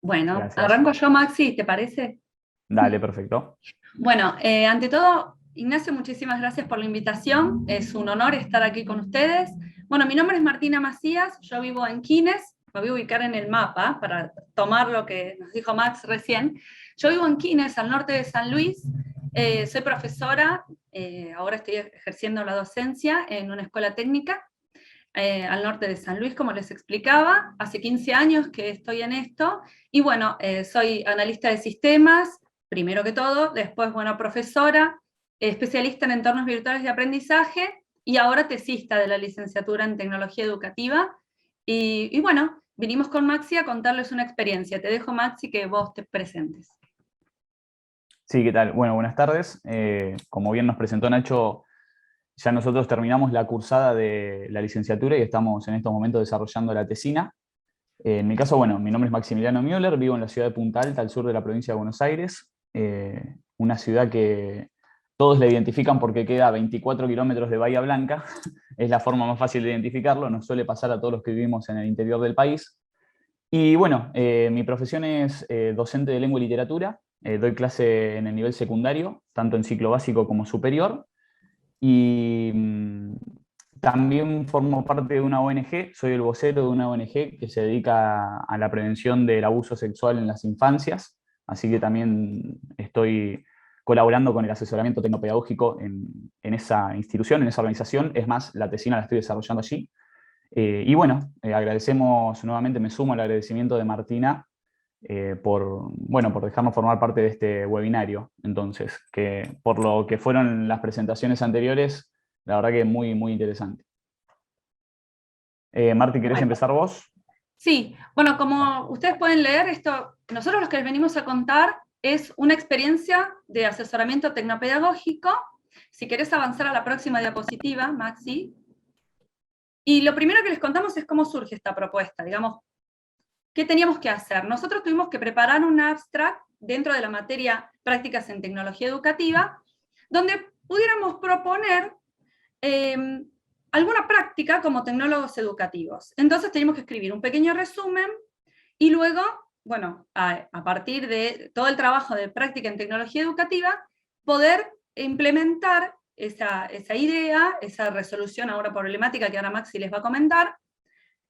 Bueno, Gracias. arranco yo, Maxi, ¿te parece? Dale, perfecto. Bueno, ante todo, Ignacio, muchísimas gracias por la invitación. Es un honor estar aquí con ustedes. Bueno, mi nombre es Martina Macías, yo vivo en Quines, me voy a ubicar en el mapa para tomar lo que nos dijo Max recién. Yo vivo en Quines, al norte de San Luis. Soy profesora, ahora estoy ejerciendo la docencia en una escuela técnica al norte de San Luis, como les explicaba. Hace 15 años que estoy en esto. Y bueno, soy analista de sistemas, primero que todo, después, bueno, profesora, especialista en entornos virtuales de aprendizaje y ahora tesista de la licenciatura en Tecnología Educativa. Y bueno, vinimos con Maxi a contarles una experiencia. Te dejo, Maxi, que vos te presentes. Sí, ¿qué tal? Bueno, buenas tardes. Como bien nos presentó Nacho, ya nosotros terminamos la cursada de la licenciatura y estamos en estos momentos desarrollando la tesina. En mi caso, bueno, mi nombre es Maximiliano Müller, vivo en la ciudad de Punta Alta, al sur de la provincia de Buenos Aires, una ciudad que todos la identifican porque queda a 24 kilómetros de Bahía Blanca, es la forma más fácil de identificarlo, nos suele pasar a todos los que vivimos en el interior del país. Y bueno, mi profesión es docente de lengua y literatura, doy clase en el nivel secundario, tanto en ciclo básico como superior, y también formo parte de una ONG, soy el vocero de una ONG que se dedica a la prevención del abuso sexual en las infancias, así que también estoy colaborando con el asesoramiento tecnopedagógico en esa institución, en esa organización. Es más, la tesina la estoy desarrollando allí. Y bueno, agradecemos nuevamente, me sumo al agradecimiento de Martina por dejarnos formar parte de este webinario. Entonces, que por lo que fueron las presentaciones anteriores, la verdad que muy, muy interesante. Marti, ¿querés empezar vos? Sí, bueno, como ustedes pueden leer, esto, nosotros lo que les venimos a contar es una experiencia de asesoramiento tecnopedagógico. Si querés avanzar a la próxima diapositiva, Maxi. Y lo primero que les contamos es cómo surge esta propuesta, digamos, ¿qué teníamos que hacer? Nosotros tuvimos que preparar un abstract dentro de la materia Prácticas en Tecnología Educativa, donde pudiéramos proponer alguna práctica como tecnólogos educativos. Entonces teníamos que escribir un pequeño resumen y luego, bueno, a partir de todo el trabajo de práctica en tecnología educativa, poder implementar esa idea, esa resolución ahora problemática que ahora Maxi les va a comentar,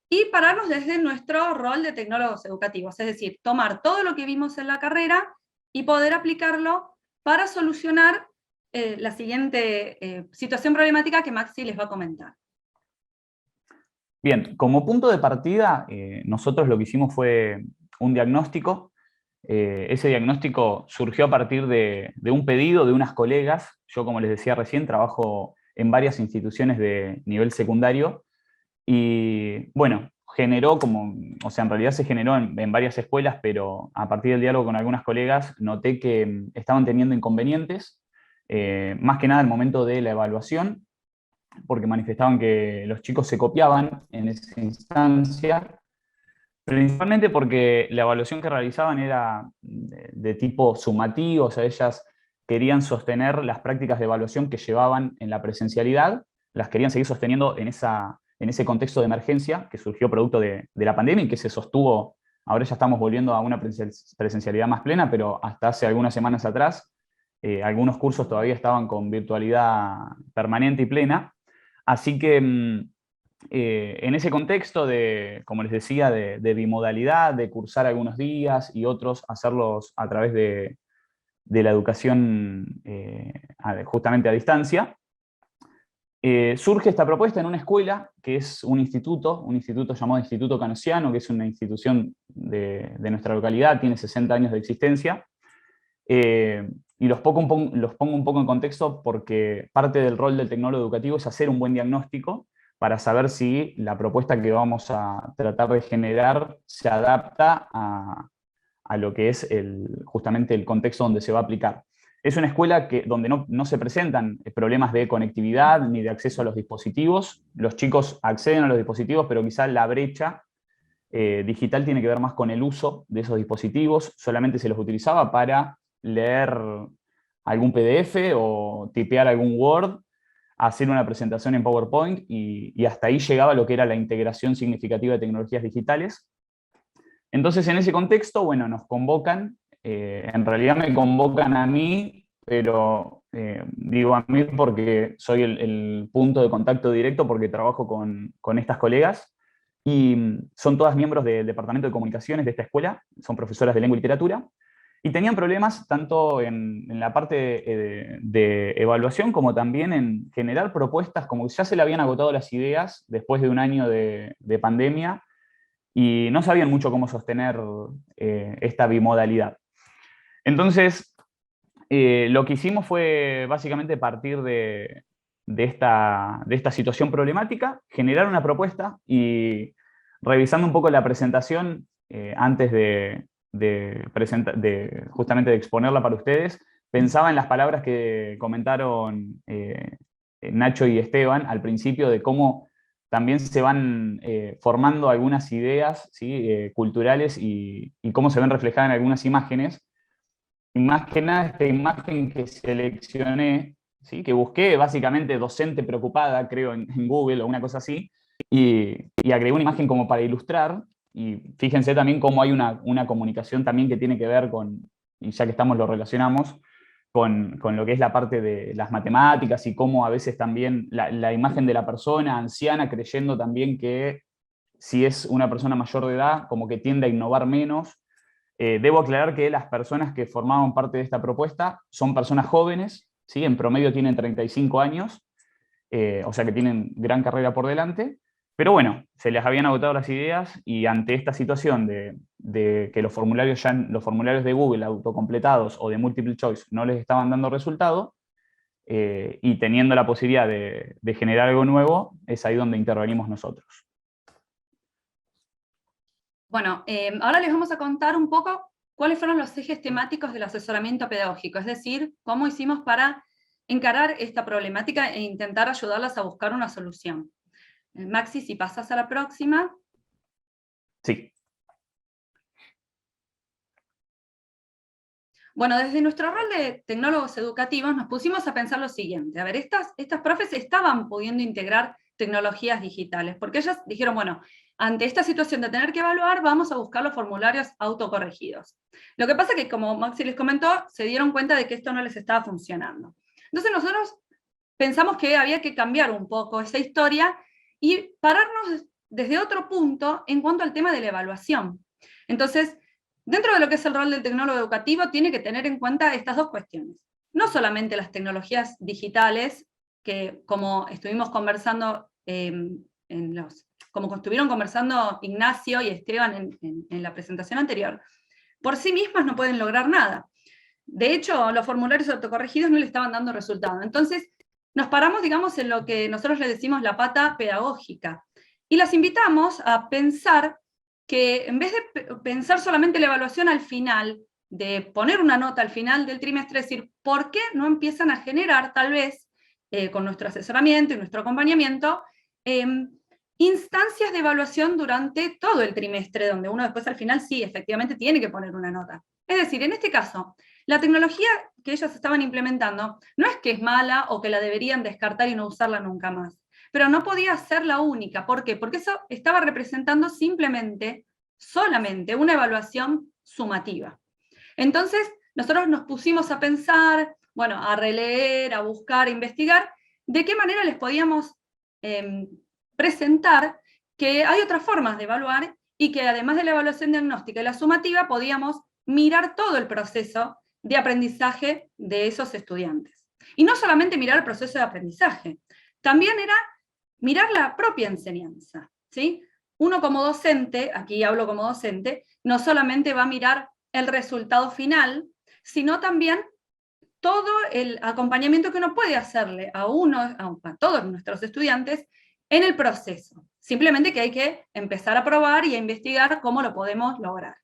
y pararnos desde nuestro rol de tecnólogos educativos, es decir, tomar todo lo que vimos en la carrera y poder aplicarlo para solucionar la siguiente situación problemática que Maxi les va a comentar. Bien, como punto de partida, nosotros lo que hicimos fue un diagnóstico. Ese diagnóstico surgió a partir de un pedido de unas colegas. Yo, como les decía recién, trabajo en varias instituciones de nivel secundario y, bueno, generó como, o sea, en realidad se generó en varias escuelas, pero a partir del diálogo con algunas colegas noté que estaban teniendo inconvenientes, más que nada al momento de la evaluación, porque manifestaban que los chicos se copiaban en esa instancia, principalmente porque la evaluación que realizaban era de tipo sumativo, o sea, ellas querían sostener las prácticas de evaluación que llevaban en la presencialidad, las querían seguir sosteniendo en ese contexto de emergencia que surgió producto de la pandemia y que se sostuvo. Ahora ya estamos volviendo a una presencialidad más plena, pero hasta hace algunas semanas atrás algunos cursos todavía estaban con virtualidad permanente y plena. Así que en ese contexto de, como les decía, de bimodalidad, de cursar algunos días y otros hacerlos a través de la educación justamente a distancia, surge esta propuesta en una escuela que es un instituto llamado Instituto Canosiano, que es una institución de nuestra localidad, tiene 60 años de existencia. Y los pongo un poco en contexto porque parte del rol del tecnólogo educativo es hacer un buen diagnóstico para saber si la propuesta que vamos a tratar de generar se adapta a lo que es justamente el contexto donde se va a aplicar. Es una escuela donde no se presentan problemas de conectividad ni de acceso a los dispositivos. Los chicos acceden a los dispositivos, pero quizá la brecha digital tiene que ver más con el uso de esos dispositivos. Solamente se los utilizaba para leer algún PDF o tipear algún Word, hacer una presentación en PowerPoint y hasta ahí llegaba lo que era la integración significativa de tecnologías digitales. Entonces, en ese contexto, bueno, nos convocan, en realidad me convocan a mí, pero digo a mí porque soy el punto de contacto directo porque trabajo con estas colegas y son todas miembros del Departamento de Comunicaciones de esta escuela, son profesoras de lengua y literatura, y tenían problemas tanto en la parte de evaluación como también en generar propuestas, como que ya se le habían agotado las ideas después de un año de pandemia y no sabían mucho cómo sostener esta bimodalidad. Entonces, lo que hicimos fue básicamente partir de esta situación problemática, generar una propuesta y revisando un poco la presentación antes justamente de exponerla para ustedes, pensaba en las palabras que comentaron Nacho y Esteban al principio de cómo también se van formando algunas ideas, ¿sí? Culturales y cómo se ven reflejadas en algunas imágenes. Y más que nada esta imagen que seleccioné, ¿sí? Que busqué básicamente docente preocupada, creo, en Google o una cosa así, y agregué una imagen como para ilustrar, y fíjense también cómo hay una comunicación también que tiene que ver con, y ya que estamos lo relacionamos, con lo que es la parte de las matemáticas y cómo a veces también la imagen de la persona anciana creyendo también que si es una persona mayor de edad, como que tiende a innovar menos. Debo aclarar que las personas que formaban parte de esta propuesta son personas jóvenes, ¿sí? En promedio tienen 35 años, o sea que tienen gran carrera por delante, pero bueno, se les habían agotado las ideas y ante esta situación de que los formularios de Google autocompletados o de multiple choice no les estaban dando resultado, y teniendo la posibilidad de generar algo nuevo, es ahí donde intervenimos nosotros. Bueno, ahora les vamos a contar un poco cuáles fueron los ejes temáticos del asesoramiento pedagógico, es decir, cómo hicimos para encarar esta problemática e intentar ayudarlas a buscar una solución. Maxi, si pasas a la próxima. Sí. Bueno, desde nuestro rol de tecnólogos educativos nos pusimos a pensar lo siguiente. A ver, estas profes estaban pudiendo integrar tecnologías digitales, porque ellas dijeron, bueno, ante esta situación de tener que evaluar, vamos a buscar los formularios autocorregidos. Lo que pasa es que, como Maxi les comentó, se dieron cuenta de que esto no les estaba funcionando. Entonces nosotros pensamos que había que cambiar un poco esa historia y pararnos desde otro punto en cuanto al tema de la evaluación. Entonces, dentro de lo que es el rol del tecnólogo educativo, tiene que tener en cuenta estas dos cuestiones. No solamente las tecnologías digitales, que como estuvimos conversando, como estuvieron conversando Ignacio y Esteban en la presentación anterior, por sí mismas no pueden lograr nada. De hecho, los formularios autocorregidos no le estaban dando resultado. Entonces, nos paramos, digamos, en lo que nosotros le decimos la pata pedagógica. Y las invitamos a pensar que en vez de pensar solamente la evaluación al final, de poner una nota al final del trimestre, es decir, ¿por qué no empiezan a generar, tal vez, con nuestro asesoramiento y nuestro acompañamiento, instancias de evaluación durante todo el trimestre, donde uno después al final sí, efectivamente tiene que poner una nota? Es decir, en este caso, la tecnología que ellas estaban implementando no es que es mala o que la deberían descartar y no usarla nunca más, pero no podía ser la única. ¿Por qué? Porque eso estaba representando solamente una evaluación sumativa. Entonces, nosotros nos pusimos a pensar, bueno, a releer, a buscar, a investigar, de qué manera les podíamos presentar que hay otras formas de evaluar y que además de la evaluación diagnóstica y la sumativa, podíamos mirar todo el proceso de aprendizaje de esos estudiantes. Y no solamente mirar el proceso de aprendizaje, también era mirar la propia enseñanza, ¿sí? Uno como docente, aquí hablo como docente, no solamente va a mirar el resultado final, sino también todo el acompañamiento que uno puede hacerle a todos nuestros estudiantes en el proceso. Simplemente que hay que empezar a probar y a investigar cómo lo podemos lograr.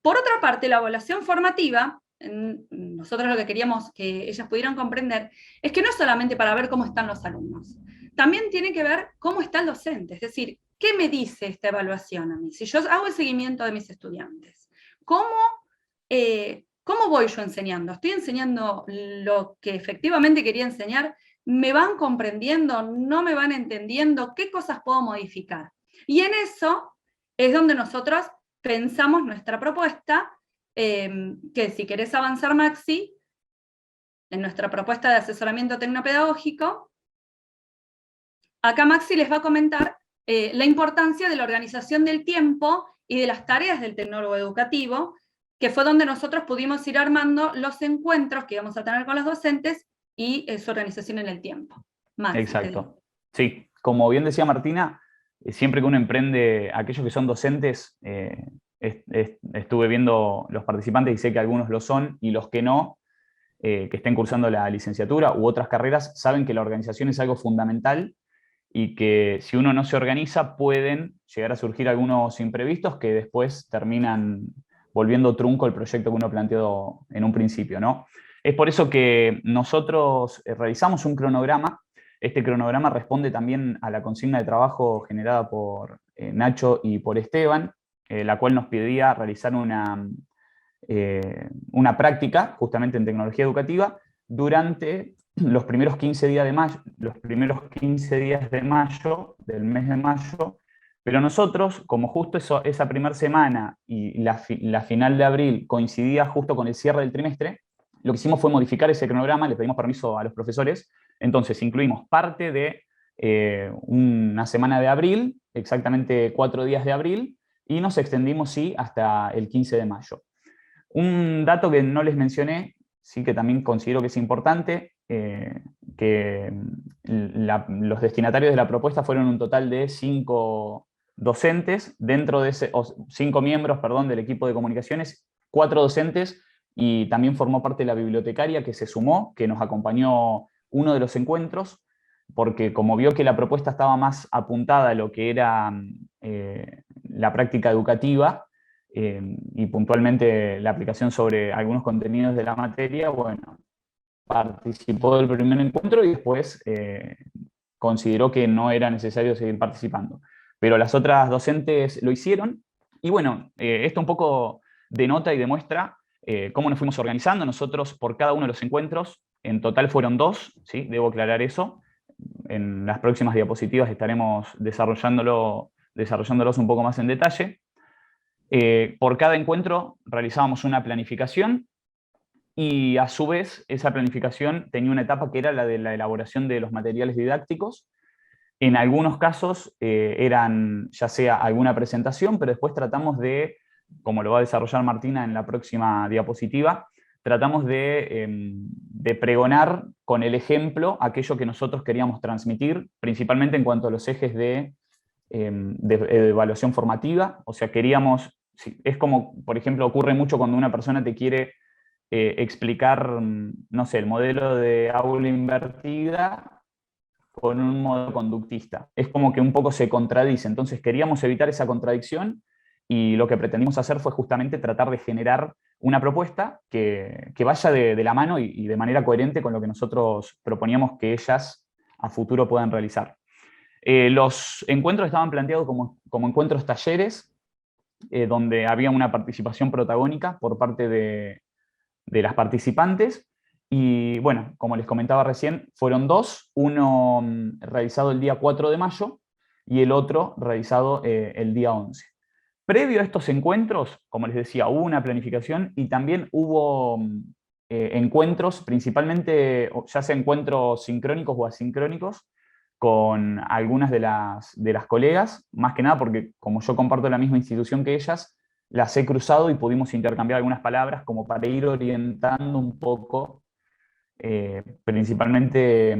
Por otra parte, la evaluación formativa, nosotros lo que queríamos que ellas pudieran comprender, es que no es solamente para ver cómo están los alumnos, también tiene que ver cómo está el docente, es decir, ¿qué me dice esta evaluación a mí? Si yo hago el seguimiento de mis estudiantes, ¿cómo voy yo enseñando? ¿Estoy enseñando lo que efectivamente quería enseñar? ¿Me van comprendiendo? ¿No me van entendiendo? ¿Qué cosas puedo modificar? Y en eso es donde nosotros pensamos nuestra propuesta, que si querés avanzar, Maxi, en nuestra propuesta de asesoramiento tecnopedagógico, acá Maxi les va a comentar la importancia de la organización del tiempo y de las tareas del tecnólogo educativo, que fue donde nosotros pudimos ir armando los encuentros que íbamos a tener con los docentes y su organización en el tiempo. Maxi, exacto. Sí, como bien decía Martina, siempre que uno emprende, aquellos que son docentes, estuve viendo los participantes y sé que algunos lo son, y los que no, que estén cursando la licenciatura u otras carreras, saben que la organización es algo fundamental y que si uno no se organiza pueden llegar a surgir algunos imprevistos que después terminan volviendo trunco el proyecto que uno planteó en un principio, ¿no? Es por eso que nosotros realizamos un cronograma. Este cronograma responde también a la consigna de trabajo generada por Nacho y por Esteban, la cual nos pedía realizar una práctica justamente en tecnología educativa durante los primeros 15 días de mayo, del mes de mayo, pero nosotros, como justo esa primera semana y la final de abril coincidía justo con el cierre del trimestre, lo que hicimos fue modificar ese cronograma, le pedimos permiso a los profesores, entonces incluimos parte de una semana de abril, exactamente 4 días de abril, y nos extendimos, sí, hasta el 15 de mayo. Un dato que no les mencioné, sí que también considero que es importante, que los destinatarios de la propuesta fueron un total de 5 docentes, dentro de 5 miembros, perdón, del equipo de comunicaciones, 4 docentes, y también formó parte de la bibliotecaria que se sumó, que nos acompañó uno de los encuentros, porque como vio que la propuesta estaba más apuntada a lo que era la práctica educativa, y puntualmente la aplicación sobre algunos contenidos de la materia, bueno, participó del primer encuentro y después consideró que no era necesario seguir participando. Pero las otras docentes lo hicieron, y bueno, esto un poco denota y demuestra cómo nos fuimos organizando. Nosotros, por cada uno de los encuentros, en total fueron 2, ¿sí? Debo aclarar eso. En las próximas diapositivas estaremos desarrollándolos un poco más en detalle. Por cada encuentro realizábamos una planificación, y a su vez esa planificación tenía una etapa que era la de la elaboración de los materiales didácticos. En algunos casos eran ya sea alguna presentación, pero después tratamos de, como lo va a desarrollar Martina en la próxima diapositiva, tratamos de pregonar con el ejemplo aquello que nosotros queríamos transmitir, principalmente en cuanto a los ejes de evaluación formativa. O sea, queríamos, es como, por ejemplo, ocurre mucho cuando una persona te quiere explicar, no sé, el modelo de aula invertida con un modo conductista. Es como que un poco se contradice. Entonces queríamos evitar esa contradicción, y lo que pretendimos hacer fue justamente tratar de generar una propuesta que vaya de la mano y de manera coherente con lo que nosotros proponíamos que ellas a futuro puedan realizar. Los encuentros estaban planteados como encuentros talleres, donde había una participación protagónica por parte de las participantes. Y bueno, como les comentaba recién, fueron 2, uno realizado el día 4 de mayo y el otro realizado el día 11. Previo a estos encuentros, como les decía, hubo una planificación y también hubo encuentros, principalmente ya sea encuentros sincrónicos o asincrónicos, con algunas de las colegas, más que nada porque como yo comparto la misma institución que ellas, las he cruzado y pudimos intercambiar algunas palabras como para ir orientando un poco, principalmente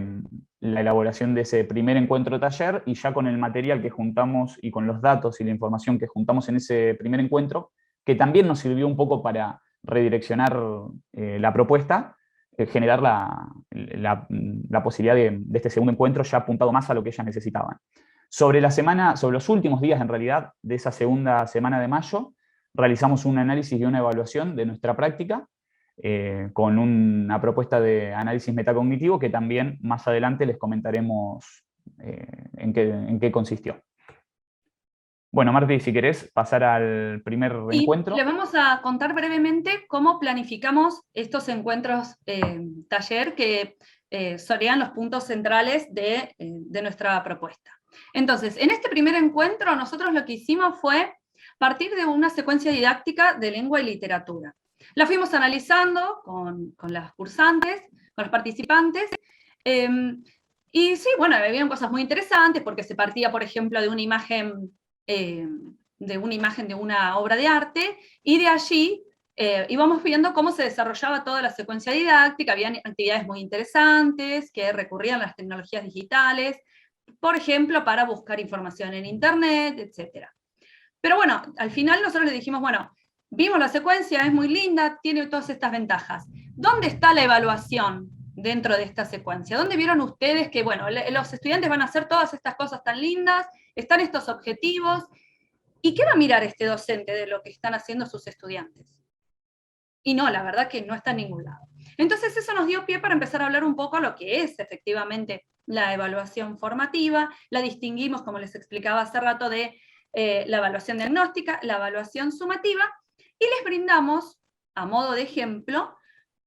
la elaboración de ese primer encuentro taller, y ya con el material que juntamos y con los datos y la información que juntamos en ese primer encuentro, que también nos sirvió un poco para redireccionar la propuesta, generar la posibilidad de este segundo encuentro ya apuntado más a lo que ellas necesitaban. Sobre los últimos días, en realidad, de esa segunda semana de mayo, realizamos un análisis y una evaluación de nuestra práctica, con una propuesta de análisis metacognitivo que también más adelante les comentaremos en qué consistió. Bueno, Marti, si querés pasar al primer encuentro. Les vamos a contar brevemente cómo planificamos estos encuentros taller, que serían los puntos centrales de nuestra propuesta. Entonces, en este primer encuentro nosotros lo que hicimos fue partir de una secuencia didáctica de lengua y literatura. La fuimos analizando con las cursantes, con los participantes, y sí, bueno, habían cosas muy interesantes, porque se partía, por ejemplo, de una imagen de una obra de arte, y de allí íbamos viendo cómo se desarrollaba toda la secuencia didáctica. Habían actividades muy interesantes que recurrían a las tecnologías digitales, por ejemplo, para buscar información en internet, etc. Pero bueno, al final nosotros le dijimos, bueno, vimos la secuencia, es muy linda, tiene todas estas ventajas. ¿Dónde está la evaluación dentro de esta secuencia? ¿Dónde vieron ustedes que, bueno, los estudiantes van a hacer todas estas cosas tan lindas, están estos objetivos, y qué va a mirar este docente de lo que están haciendo sus estudiantes? Y no, la verdad que no está en ningún lado. Entonces eso nos dio pie para empezar a hablar un poco lo que es efectivamente la evaluación formativa. La distinguimos, como les explicaba hace rato, de la evaluación diagnóstica, la evaluación sumativa, y les brindamos, a modo de ejemplo,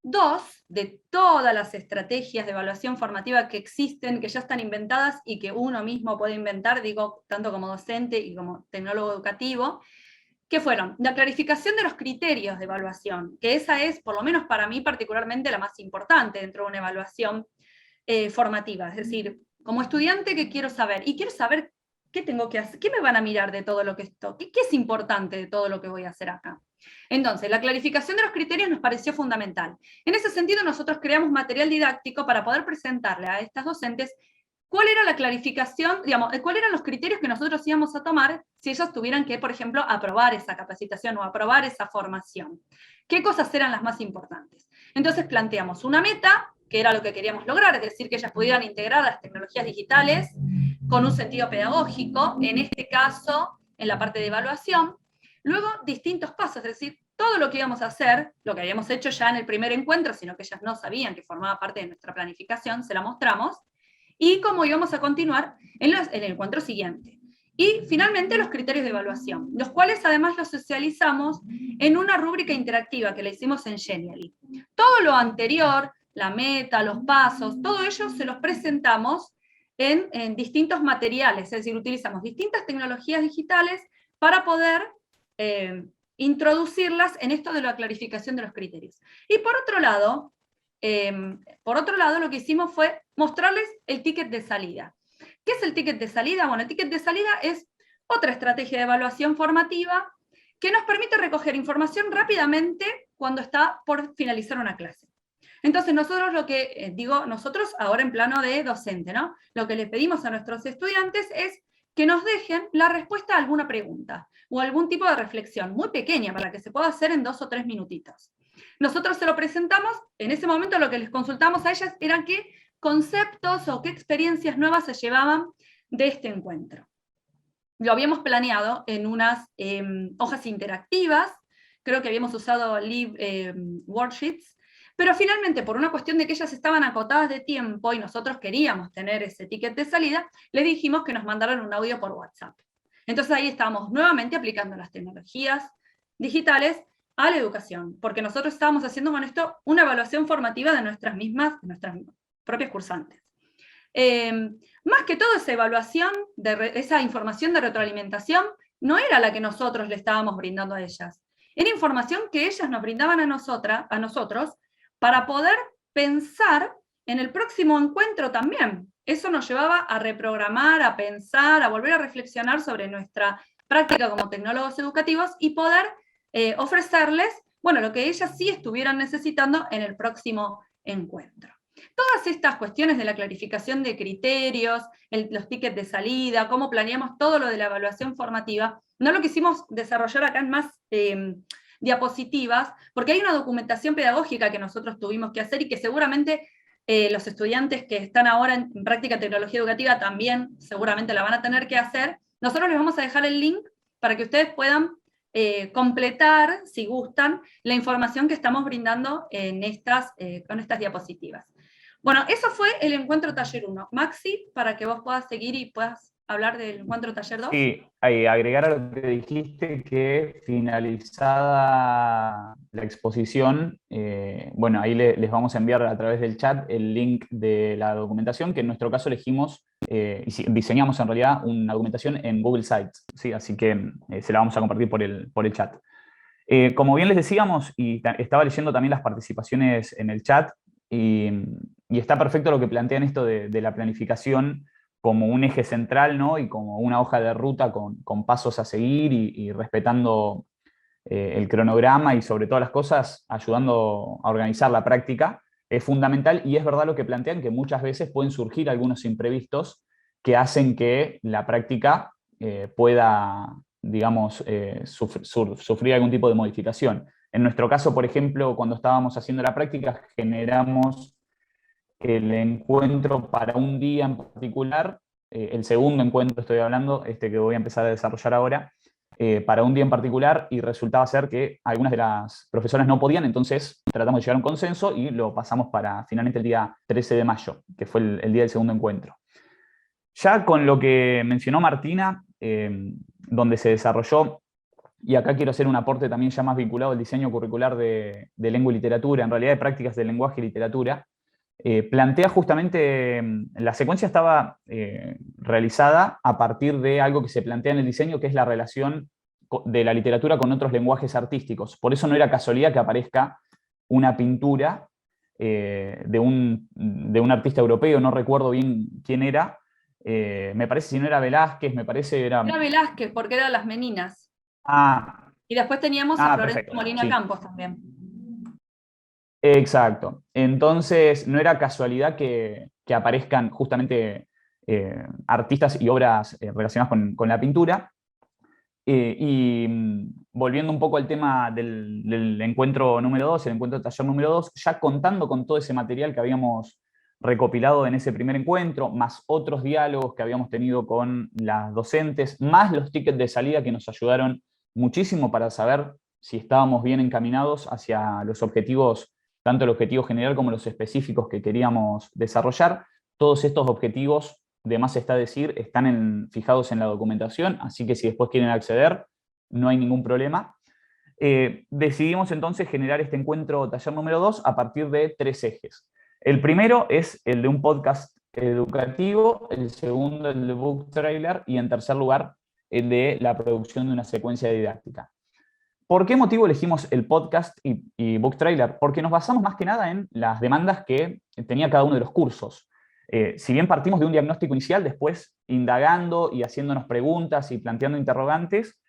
2 de todas las estrategias de evaluación formativa que existen, que ya están inventadas y que uno mismo puede inventar, digo, tanto como docente y como tecnólogo educativo, que fueron la clarificación de los criterios de evaluación, que esa es, por lo menos para mí particularmente, la más importante dentro de una evaluación formativa. Es decir, como estudiante, ¿qué quiero saber? Y quiero saber qué tengo que hacer, qué me van a mirar de todo lo que esto, qué es importante de todo lo que voy a hacer acá. Entonces, la clarificación de los criterios nos pareció fundamental. En ese sentido, nosotros creamos material didáctico para poder presentarle a estas docentes cuál era la clarificación, digamos, cuáles eran los criterios que nosotros íbamos a tomar si ellos tuvieran que, por ejemplo, aprobar esa capacitación o aprobar esa formación. ¿Qué cosas eran las más importantes? Entonces planteamos una meta, que era lo que queríamos lograr, es decir, que ellas pudieran integrar las tecnologías digitales con un sentido pedagógico, en este caso, en la parte de evaluación. Luego, distintos pasos, es decir, todo lo que íbamos a hacer, lo que habíamos hecho ya en el primer encuentro, sino que ellas no sabían que formaba parte de nuestra planificación, se la mostramos. y cómo íbamos a continuar en el encuentro siguiente. Y finalmente los criterios de evaluación, los cuales además los socializamos en una rúbrica interactiva que la hicimos en Genially. Todo lo anterior, la meta, los pasos, todo ello se los presentamos en distintos materiales, es decir, utilizamos distintas tecnologías digitales para poder introducirlas en esto de la clarificación de los criterios. Y por otro lado, lo que hicimos fue mostrarles el ticket de salida. ¿Qué es el ticket de salida? Bueno, el ticket de salida es otra estrategia de evaluación formativa que nos permite recoger información rápidamente cuando está por finalizar una clase. Entonces nosotros nosotros ahora en plano de docente, ¿no? Lo que le pedimos a nuestros estudiantes es que nos dejen la respuesta a alguna pregunta o algún tipo de reflexión muy pequeña para que se pueda hacer en 2 o 3 minutitos. Nosotros se lo presentamos, en ese momento lo que les consultamos a ellas era qué conceptos o qué experiencias nuevas se llevaban de este encuentro. Lo habíamos planeado en unas hojas interactivas, creo que habíamos usado live worksheets, pero finalmente, por una cuestión de que ellas estaban acotadas de tiempo y nosotros queríamos tener ese ticket de salida, les dijimos que nos mandaran un audio por WhatsApp. Entonces ahí estábamos nuevamente aplicando las tecnologías digitales a la educación, porque nosotros estábamos haciendo con esto una evaluación formativa de nuestras propias cursantes. Más que todo esa evaluación, esa información de retroalimentación, no era la que nosotros le estábamos brindando a ellas. Era información que ellas nos brindaban a nosotros, para poder pensar en el próximo encuentro también. Eso nos llevaba a reprogramar, a pensar, a volver a reflexionar sobre nuestra práctica como tecnólogos educativos y poder ofrecerles, bueno, lo que ellas sí estuvieran necesitando en el próximo encuentro. Todas estas cuestiones de la clarificación de criterios, los tickets de salida, cómo planeamos todo lo de la evaluación formativa, no lo quisimos desarrollar acá en más diapositivas, porque hay una documentación pedagógica que nosotros tuvimos que hacer y que seguramente los estudiantes que están ahora en práctica de tecnología educativa también seguramente la van a tener que hacer. Nosotros les vamos a dejar el link para que ustedes puedan completar, si gustan, la información que estamos brindando con estas diapositivas. Bueno, eso fue el encuentro taller 1. Maxi, para que vos puedas seguir y puedas hablar del encuentro taller 2. Sí, agregar a lo que dijiste que finalizada la exposición, bueno, ahí les vamos a enviar a través del chat el link de la documentación, que en nuestro caso elegimos, diseñamos en realidad una documentación en Google Sites, ¿sí? Así que se la vamos a compartir por el chat. Como bien les decíamos, y estaba leyendo también las participaciones en el chat, y está perfecto lo que plantean esto de la planificación como un eje central, ¿no? Y como una hoja de ruta con pasos a seguir y respetando el cronograma y sobre todas las cosas ayudando a organizar la práctica, es fundamental, y es verdad lo que plantean, que muchas veces pueden surgir algunos imprevistos que hacen que la práctica pueda, digamos, sufrir algún tipo de modificación. En nuestro caso, por ejemplo, cuando estábamos haciendo la práctica, generamos el encuentro para un día en particular, el segundo encuentro estoy hablando, que voy a empezar a desarrollar ahora, para un día en particular, y resultaba ser que algunas de las profesoras no podían, entonces tratamos de llegar a un consenso y lo pasamos para finalmente el día 13 de mayo, que fue el día del segundo encuentro. Ya con lo que mencionó Martina, donde se desarrolló, y acá quiero hacer un aporte también ya más vinculado al diseño curricular de lengua y literatura, en realidad de prácticas de lenguaje y literatura, plantea justamente, la secuencia estaba realizada a partir de algo que se plantea en el diseño, que es la relación de la literatura con otros lenguajes artísticos. Por eso no era casualidad que aparezca una pintura de un artista europeo, no recuerdo bien quién era, me parece, si no era Velázquez, me parece era... Era Velázquez, porque eran las Meninas. Ah, y después teníamos a Florencio perfecto, Molina sí. Campos también. Exacto. Entonces, no era casualidad que aparezcan justamente artistas y obras relacionadas con la pintura. Volviendo un poco al tema del encuentro número 2, el encuentro taller número 2, ya contando con todo ese material que habíamos recopilado en ese primer encuentro, más otros diálogos que habíamos tenido con las docentes, más los tickets de salida que nos ayudaron muchísimo para saber si estábamos bien encaminados hacia los objetivos, tanto el objetivo general como los específicos que queríamos desarrollar. Todos estos objetivos, de más está decir, están fijados en la documentación, así que si después quieren acceder, no hay ningún problema. Decidimos entonces generar este encuentro taller número 2 a partir de 3 ejes. El primero es el de un podcast educativo, el segundo el de book trailer y en tercer lugar el de la producción de una secuencia didáctica. ¿Por qué motivo elegimos el podcast y book trailer? Porque nos basamos más que nada en las demandas que tenía cada uno de los cursos. Si bien partimos de un diagnóstico inicial, después indagando y haciéndonos preguntas y planteando interrogantes,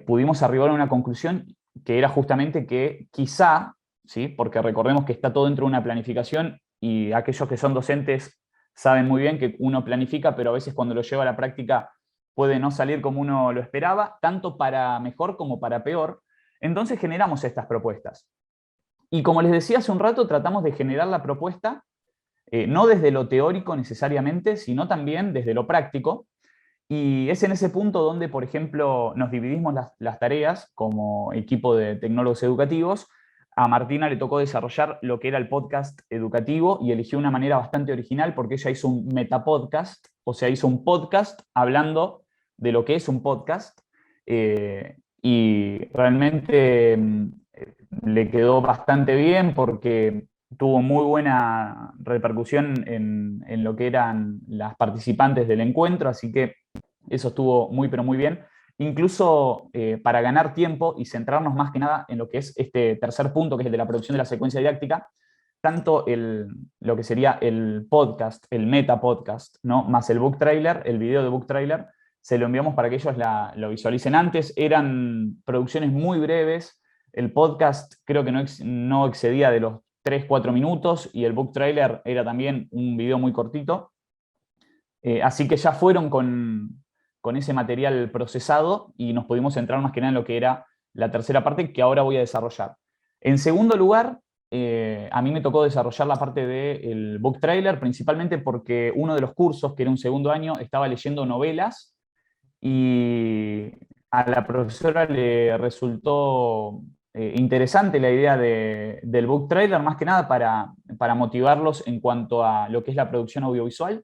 pudimos arribar a una conclusión que era justamente que quizá, ¿sí? Porque recordemos que está todo dentro de una planificación y aquellos que son docentes saben muy bien que uno planifica, pero a veces cuando lo lleva a la práctica puede no salir como uno lo esperaba, tanto para mejor como para peor. Entonces generamos estas propuestas. Y como les decía hace un rato, tratamos de generar la propuesta no desde lo teórico necesariamente, sino también desde lo práctico. Y es en ese punto donde, por ejemplo, nos dividimos las tareas como equipo de tecnólogos educativos. A Martina le tocó desarrollar lo que era el podcast educativo y eligió una manera bastante original porque ella hizo un metapodcast, o sea, hizo un podcast hablando de lo que es un podcast, y realmente le quedó bastante bien porque tuvo muy buena repercusión en lo que eran las participantes del encuentro, así que eso estuvo muy, pero muy bien. Incluso para ganar tiempo y centrarnos más que nada en lo que es este tercer punto, que es el de la producción de la secuencia didáctica, tanto lo que sería el podcast, el meta podcast, ¿no? Más el book trailer, el video de book trailer, se lo enviamos para que ellos lo visualicen antes. Eran producciones muy breves. El podcast creo que no excedía de los 3-4 minutos y el book trailer era también un video muy cortito. Así que ya fueron con ese material procesado y nos pudimos centrar más que nada en lo que era la tercera parte que ahora voy a desarrollar. En segundo lugar, a mí me tocó desarrollar la parte del book trailer, principalmente porque uno de los cursos, que era un segundo año, estaba leyendo novelas y a la profesora le resultó interesante la idea del book trailer, más que nada para motivarlos en cuanto a lo que es la producción audiovisual.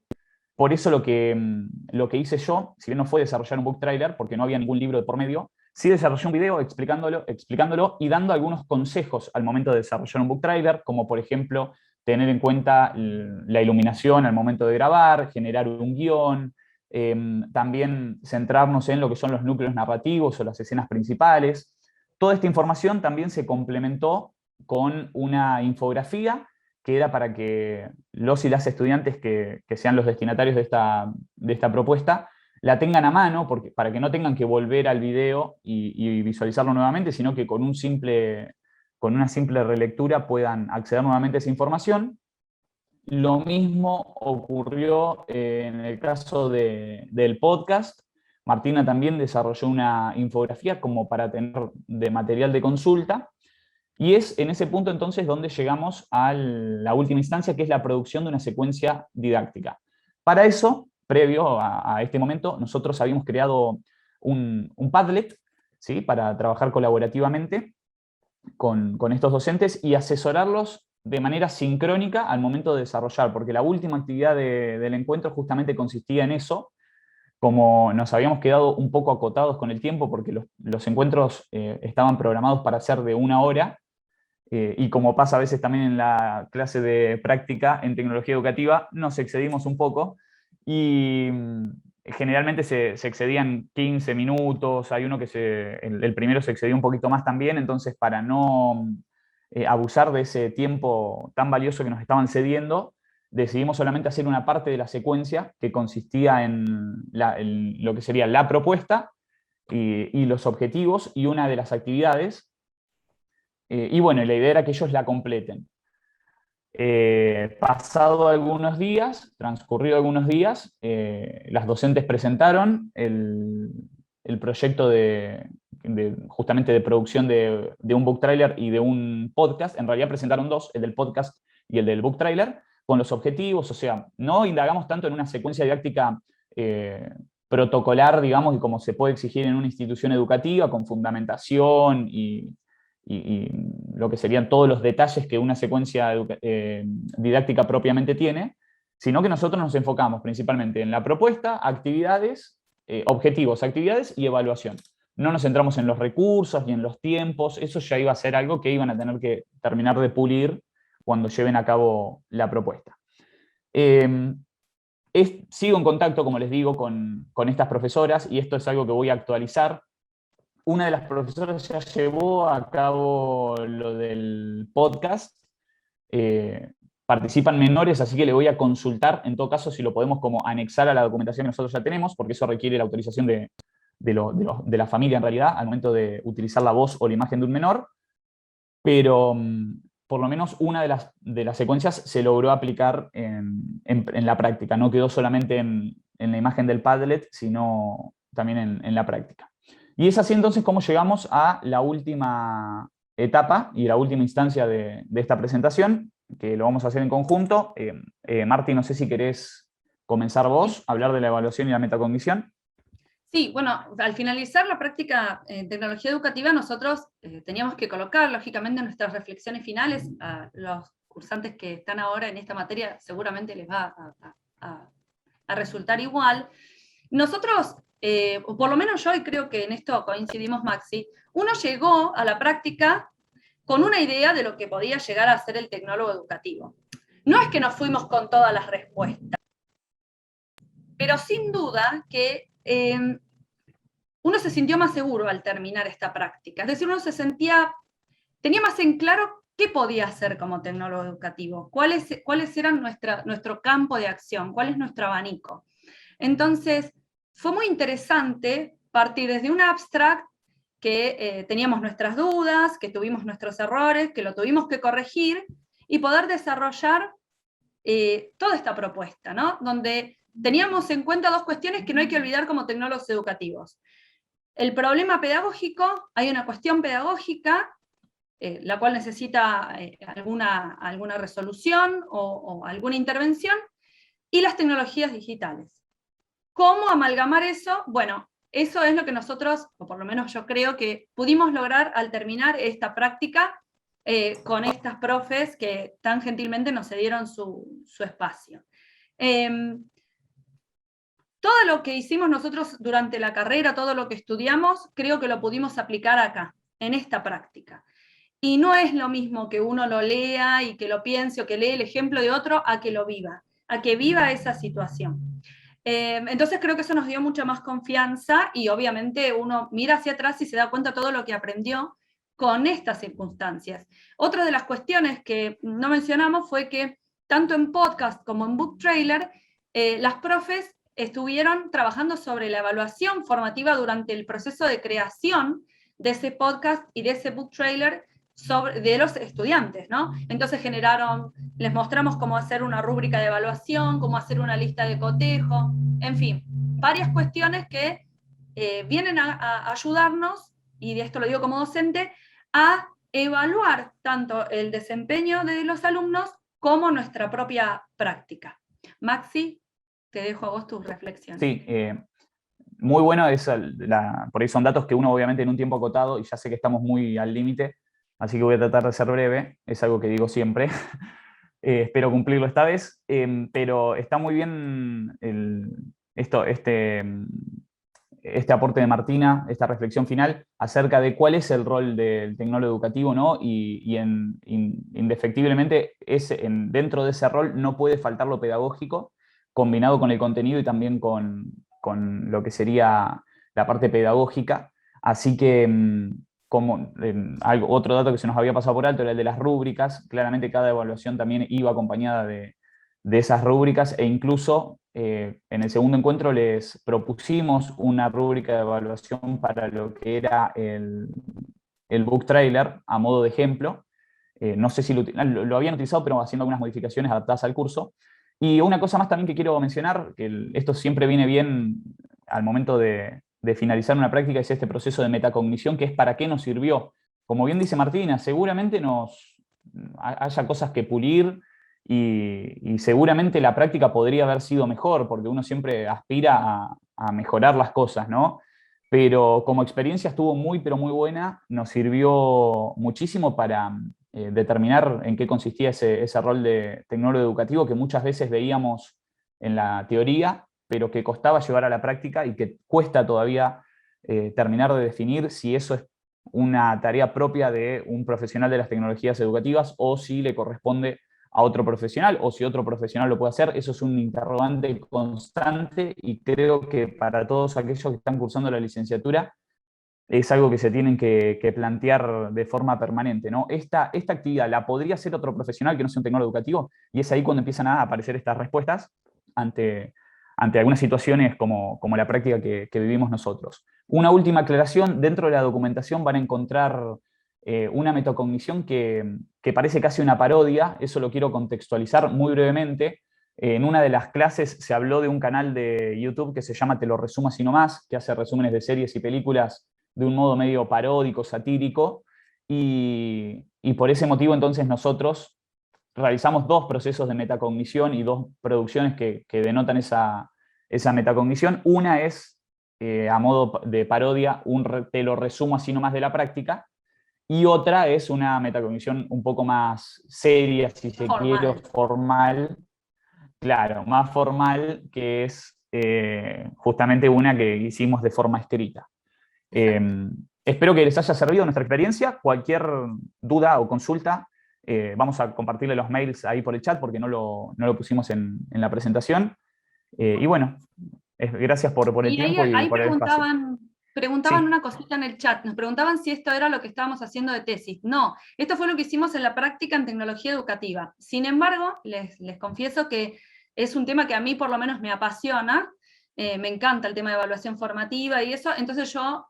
Por eso lo que hice yo, si bien no fue desarrollar un book trailer, porque no había ningún libro de por medio, sí desarrollé un video explicándolo y dando algunos consejos al momento de desarrollar un book trailer, como por ejemplo tener en cuenta la iluminación al momento de grabar, generar un guión, también centrarnos en lo que son los núcleos narrativos o las escenas principales. Toda esta información también se complementó con una infografía que era para que los y las estudiantes que sean los destinatarios de esta propuesta la tengan a mano, para que no tengan que volver al video y visualizarlo nuevamente, sino que con una simple relectura puedan acceder nuevamente a esa información. Lo mismo ocurrió en el caso del podcast. Martina también desarrolló una infografía como para tener de material de consulta. Y es en ese punto entonces donde llegamos a la última instancia, que es la producción de una secuencia didáctica. Para eso, previo a este momento, nosotros habíamos creado un Padlet, ¿sí? Para trabajar colaborativamente con estos docentes y asesorarlos de manera sincrónica al momento de desarrollar, porque la última actividad del encuentro justamente consistía en eso. Como nos habíamos quedado un poco acotados con el tiempo, porque los encuentros estaban programados para ser de 1 hora, y como pasa a veces también en la clase de práctica en tecnología educativa, nos excedimos un poco y generalmente se excedían 15 minutos, hay uno que el primero se excedió un poquito más también, entonces para no abusar de ese tiempo tan valioso que nos estaban cediendo, decidimos solamente hacer una parte de la secuencia que consistía en lo que sería la propuesta y los objetivos y una de las actividades. Y bueno, la idea era que ellos la completen. Pasado algunos días, transcurrido algunos días, las docentes presentaron el proyecto justamente de producción de un book trailer y de un podcast. En realidad presentaron dos, el del podcast y el del book trailer, con los objetivos. O sea, no indagamos tanto en una secuencia didáctica protocolar, digamos, y como se puede exigir en una institución educativa, con fundamentación y lo que serían todos los detalles que una secuencia didáctica propiamente tiene, sino que nosotros nos enfocamos principalmente en la propuesta, actividades, objetivos, actividades y evaluación. No nos centramos en los recursos ni en los tiempos, eso ya iba a ser algo que iban a tener que terminar de pulir cuando lleven a cabo la propuesta. Sigo en contacto, como les digo, con estas profesoras, y esto es algo que voy a actualizar. Una de las profesoras ya llevó a cabo lo del podcast. Participan menores, así que le voy a consultar, en todo caso, si lo podemos como anexar a la documentación que nosotros ya tenemos, porque eso requiere la autorización de la familia, en realidad, al momento de utilizar la voz o la imagen de un menor. Pero por lo menos una de las secuencias se logró aplicar en la práctica. No quedó solamente en la imagen del Padlet, sino también en la práctica. Y es así entonces como llegamos a la última etapa y la última instancia de esta presentación, que lo vamos a hacer en conjunto. Marti, no sé si querés comenzar vos, hablar de la evaluación y la metacognición. Sí, bueno, al finalizar la práctica en tecnología educativa, nosotros teníamos que colocar, lógicamente, nuestras reflexiones finales. A los cursantes que están ahora en esta materia seguramente les va a resultar igual. Nosotros, o por lo menos yo, y creo que en esto coincidimos Maxi, uno llegó a la práctica con una idea de lo que podía llegar a ser el tecnólogo educativo. No es que nos fuimos con todas las respuestas, pero sin duda que uno se sintió más seguro al terminar esta práctica. Es decir, uno tenía más en claro qué podía hacer como tecnólogo educativo, cuáles eran nuestro campo de acción, cuál es nuestro abanico. Entonces, fue muy interesante partir desde un abstract que teníamos nuestras dudas, que tuvimos nuestros errores, que lo tuvimos que corregir, y poder desarrollar toda esta propuesta, ¿no? Donde teníamos en cuenta dos cuestiones que no hay que olvidar como tecnólogos educativos. El problema pedagógico, hay una cuestión pedagógica, la cual necesita alguna resolución o alguna intervención, y las tecnologías digitales. ¿Cómo amalgamar eso? Bueno, eso es lo que nosotros, o por lo menos yo creo que pudimos lograr al terminar esta práctica con estas profes que tan gentilmente nos cedieron su espacio. Todo lo que hicimos nosotros durante la carrera, todo lo que estudiamos, creo que lo pudimos aplicar acá, en esta práctica. Y no es lo mismo que uno lo lea y que lo piense o que lee el ejemplo de otro a que lo viva, a que viva esa situación. Entonces creo que eso nos dio mucha más confianza y obviamente uno mira hacia atrás y se da cuenta de todo lo que aprendió con estas circunstancias. Otra de las cuestiones que no mencionamos fue que tanto en podcast como en book trailer, las profes estuvieron trabajando sobre la evaluación formativa durante el proceso de creación de ese podcast y de ese book trailer de los estudiantes, ¿no? Entonces les mostramos cómo hacer una rúbrica de evaluación, cómo hacer una lista de cotejo, en fin, varias cuestiones que vienen a ayudarnos, y de esto lo digo como docente, a evaluar tanto el desempeño de los alumnos como nuestra propia práctica. Maxi, te dejo a vos tus reflexiones. Sí, muy bueno, por ahí son datos que uno obviamente en un tiempo acotado, y ya sé que estamos muy al límite, así que voy a tratar de ser breve, es algo que digo siempre. Espero cumplirlo esta vez, pero está muy bien este aporte de Martina, esta reflexión final acerca de cuál es el rol del tecnólogo educativo, ¿no? Y indefectiblemente dentro de ese rol no puede faltar lo pedagógico, combinado con el contenido y también con lo que sería la parte pedagógica. Así que, otro dato que se nos había pasado por alto era el de las rúbricas. Claramente cada evaluación también iba acompañada de esas rúbricas, e incluso en el segundo encuentro les propusimos una rúbrica de evaluación para lo que era el book trailer a modo de ejemplo. No sé si lo habían utilizado, pero haciendo algunas modificaciones adaptadas al curso. Y una cosa más también que quiero mencionar, que esto siempre viene bien al momento de finalizar una práctica, es este proceso de metacognición, que es para qué nos sirvió. Como bien dice Martina, seguramente haya cosas que pulir, y seguramente la práctica podría haber sido mejor, porque uno siempre aspira a mejorar las cosas, ¿no? Pero como experiencia estuvo muy, pero muy buena, nos sirvió muchísimo para determinar en qué consistía ese rol de tecnólogo educativo que muchas veces veíamos en la teoría, pero que costaba llevar a la práctica y que cuesta todavía terminar de definir si eso es una tarea propia de un profesional de las tecnologías educativas o si le corresponde a otro profesional o si otro profesional lo puede hacer. Eso es un interrogante constante y creo que para todos aquellos que están cursando la licenciatura es algo que se tienen que plantear de forma permanente, ¿no? Esta actividad la podría hacer otro profesional que no sea un tecnólogo educativo, y es ahí cuando empiezan a aparecer estas respuestas ante algunas situaciones como la práctica que vivimos nosotros. Una última aclaración: dentro de la documentación van a encontrar una metacognición que parece casi una parodia. Eso lo quiero contextualizar muy brevemente. En una de las clases se habló de un canal de YouTube que se llama Te lo resumo así nomás, que hace resúmenes de series y películas de un modo medio paródico, satírico, y por ese motivo entonces nosotros realizamos 2 procesos de metacognición y 2 producciones que denotan esa metacognición. Una es, a modo de parodia, te lo resumo así nomás de la práctica, y otra es una metacognición un poco más seria, si se quiere, formal, claro, más formal, que es justamente una que hicimos de forma escrita. Espero que les haya servido nuestra experiencia. Cualquier duda o consulta, vamos a compartirle los mails ahí por el chat porque no lo pusimos en la presentación. Y bueno, gracias por el Y tiempo y ahí por el espacio. preguntaban Sí. una cosita en el chat, nos preguntaban si esto era lo que estábamos haciendo de tesis. No, esto fue lo que hicimos en la práctica en tecnología educativa. Sin embargo, les confieso que es un tema que a mí por lo menos me apasiona. Me encanta el tema de evaluación formativa y eso, entonces yo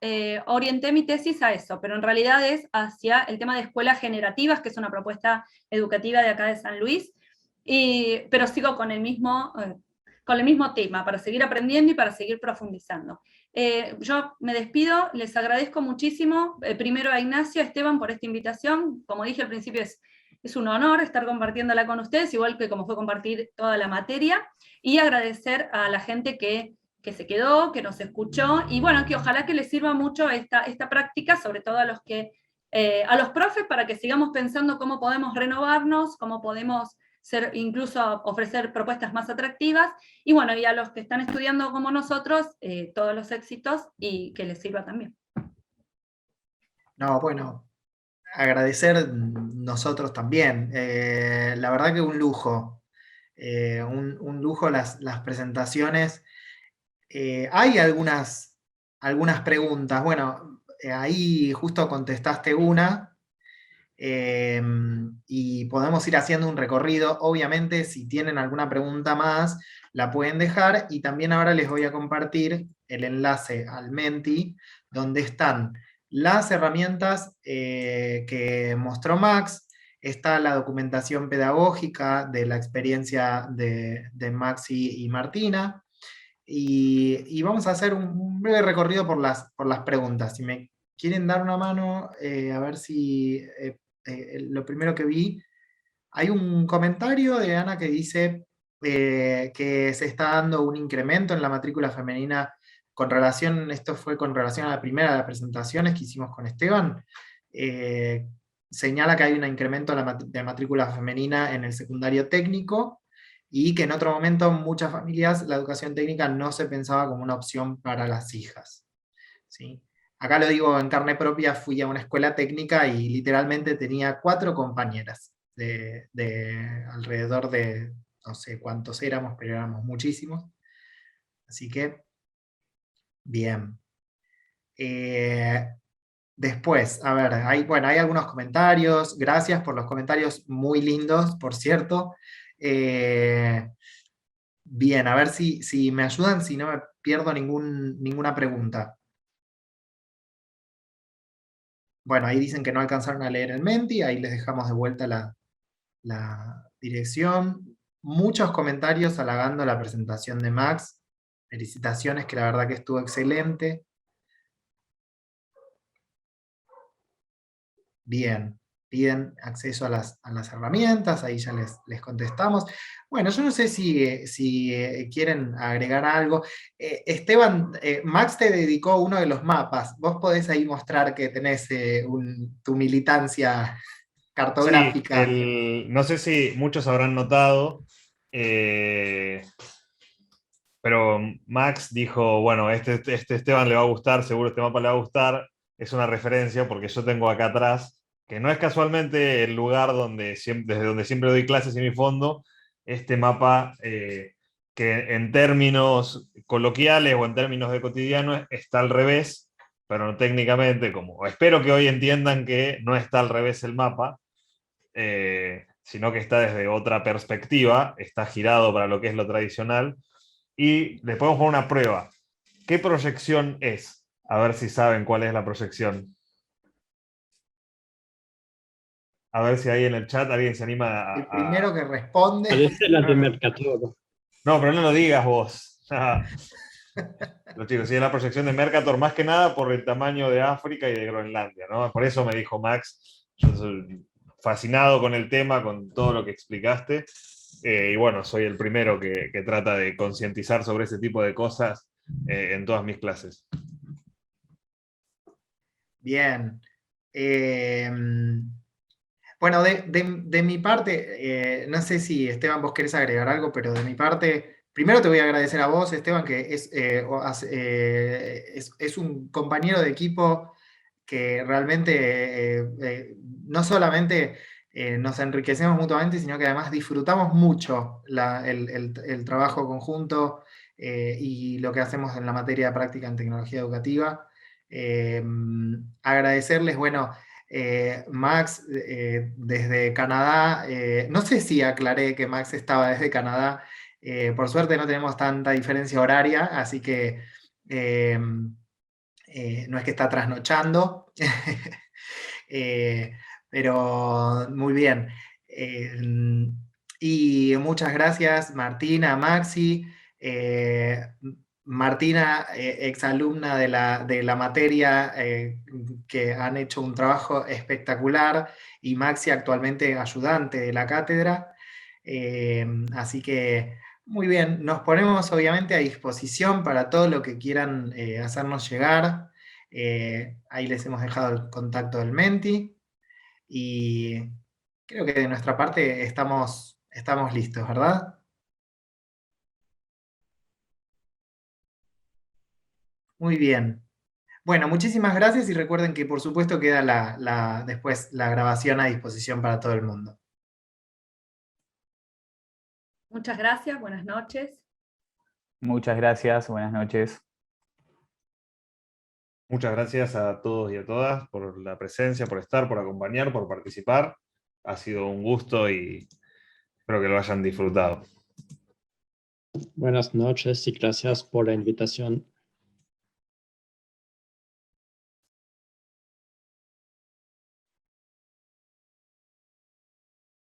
orienté mi tesis a eso, pero en realidad es hacia el tema de escuelas generativas, que es una propuesta educativa de acá de San Luis, pero sigo con el mismo tema, para seguir aprendiendo y para seguir profundizando. Yo me despido, les agradezco muchísimo, primero a Ignacio, a Esteban por esta invitación. Como dije al principio, es un honor estar compartiéndola con ustedes, igual que como fue compartir toda la materia, y agradecer a la gente que se quedó, que nos escuchó, y bueno, que ojalá que les sirva mucho esta práctica, sobre todo a los profes, para que sigamos pensando cómo podemos renovarnos, cómo podemos incluso ofrecer propuestas más atractivas, y bueno, y a los que están estudiando como nosotros, todos los éxitos y que les sirva también. No, bueno, agradecer nosotros también. La verdad que un lujo, un lujo las presentaciones. Hay algunas preguntas. Bueno, ahí justo contestaste una. Y podemos ir haciendo un recorrido. Obviamente, si tienen alguna pregunta más, la pueden dejar, y también ahora les voy a compartir el enlace al Menti, donde están las herramientas que mostró Max. Está la documentación pedagógica de la experiencia de Maxi y Martina, y vamos a hacer un breve recorrido por las preguntas. Si me quieren dar una mano, a ver si lo primero que vi, hay un comentario de Ana que dice que se está dando un incremento en la matrícula femenina esto fue con relación a la primera de las presentaciones que hicimos con Esteban. Señala que hay un incremento de matrícula femenina en el secundario técnico, y que en otro momento en muchas familias la educación técnica no se pensaba como una opción para las hijas, ¿sí? Acá lo digo en carne propia, fui a una escuela técnica y literalmente tenía 4 compañeras de alrededor de, no sé cuántos éramos, pero éramos muchísimos. Así que, bien. Después, a ver, hay algunos comentarios. Gracias por los comentarios, muy lindos, por cierto. Bien, a ver si me ayudan, si no me pierdo ninguna pregunta. Bueno, ahí dicen que no alcanzaron a leer el Menti, ahí les dejamos de vuelta la dirección. Muchos comentarios halagando la presentación de Max. Felicitaciones, que la verdad que estuvo excelente. Bien, piden acceso a las herramientas, ahí ya les contestamos. Bueno, yo no sé si quieren agregar algo. Esteban, Max te dedicó uno de los mapas. Vos podés ahí mostrar que tenés tu militancia cartográfica. No sé si muchos habrán notado, pero Max dijo, bueno, este Esteban le va a gustar, seguro este mapa le va a gustar. Es una referencia porque yo tengo acá atrás, que no es casualmente el lugar desde donde siempre doy clases en mi fondo, este mapa que en términos coloquiales o en términos de cotidiano está al revés, pero técnicamente, como espero que hoy entiendan que no está al revés el mapa, sino que está desde otra perspectiva, está girado para lo que es lo tradicional, y les podemos poner una prueba. ¿Qué proyección es? A ver si saben cuál es la proyección. A ver si ahí en el chat alguien se anima El primero que responde. Parece la de Mercator. No, pero no lo digas vos. Los chicos, sí, es la proyección de Mercator, más que nada por el tamaño de África y de Groenlandia, ¿no? Por eso me dijo Max, yo soy fascinado con el tema, con todo lo que explicaste, y bueno, soy el primero que trata de concientizar sobre ese tipo de cosas en todas mis clases. Bien. Bueno, de mi parte, no sé si Esteban vos querés agregar algo, pero de mi parte, primero te voy a agradecer a vos, Esteban, que es un compañero de equipo que realmente no solamente nos enriquecemos mutuamente, sino que además disfrutamos mucho el trabajo conjunto y lo que hacemos en la materia de práctica en tecnología educativa. Agradecerles, bueno, Max desde Canadá, no sé si aclaré que Max estaba desde Canadá, por suerte no tenemos tanta diferencia horaria, así que no es que está trasnochando, pero muy bien. Y muchas gracias Martina, Maxi. Martina, exalumna de la materia, que han hecho un trabajo espectacular, y Maxi actualmente ayudante de la cátedra. Así que muy bien, nos ponemos obviamente a disposición para todo lo que quieran hacernos llegar. Ahí les hemos dejado el contacto del Menti y creo que de nuestra parte estamos listos, ¿verdad? Muy bien. Bueno, muchísimas gracias y recuerden que por supuesto queda después la grabación a disposición para todo el mundo. Muchas gracias, buenas noches. Muchas gracias, buenas noches. Muchas gracias a todos y a todas por la presencia, por estar, por acompañar, por participar. Ha sido un gusto y espero que lo hayan disfrutado. Buenas noches y gracias por la invitación.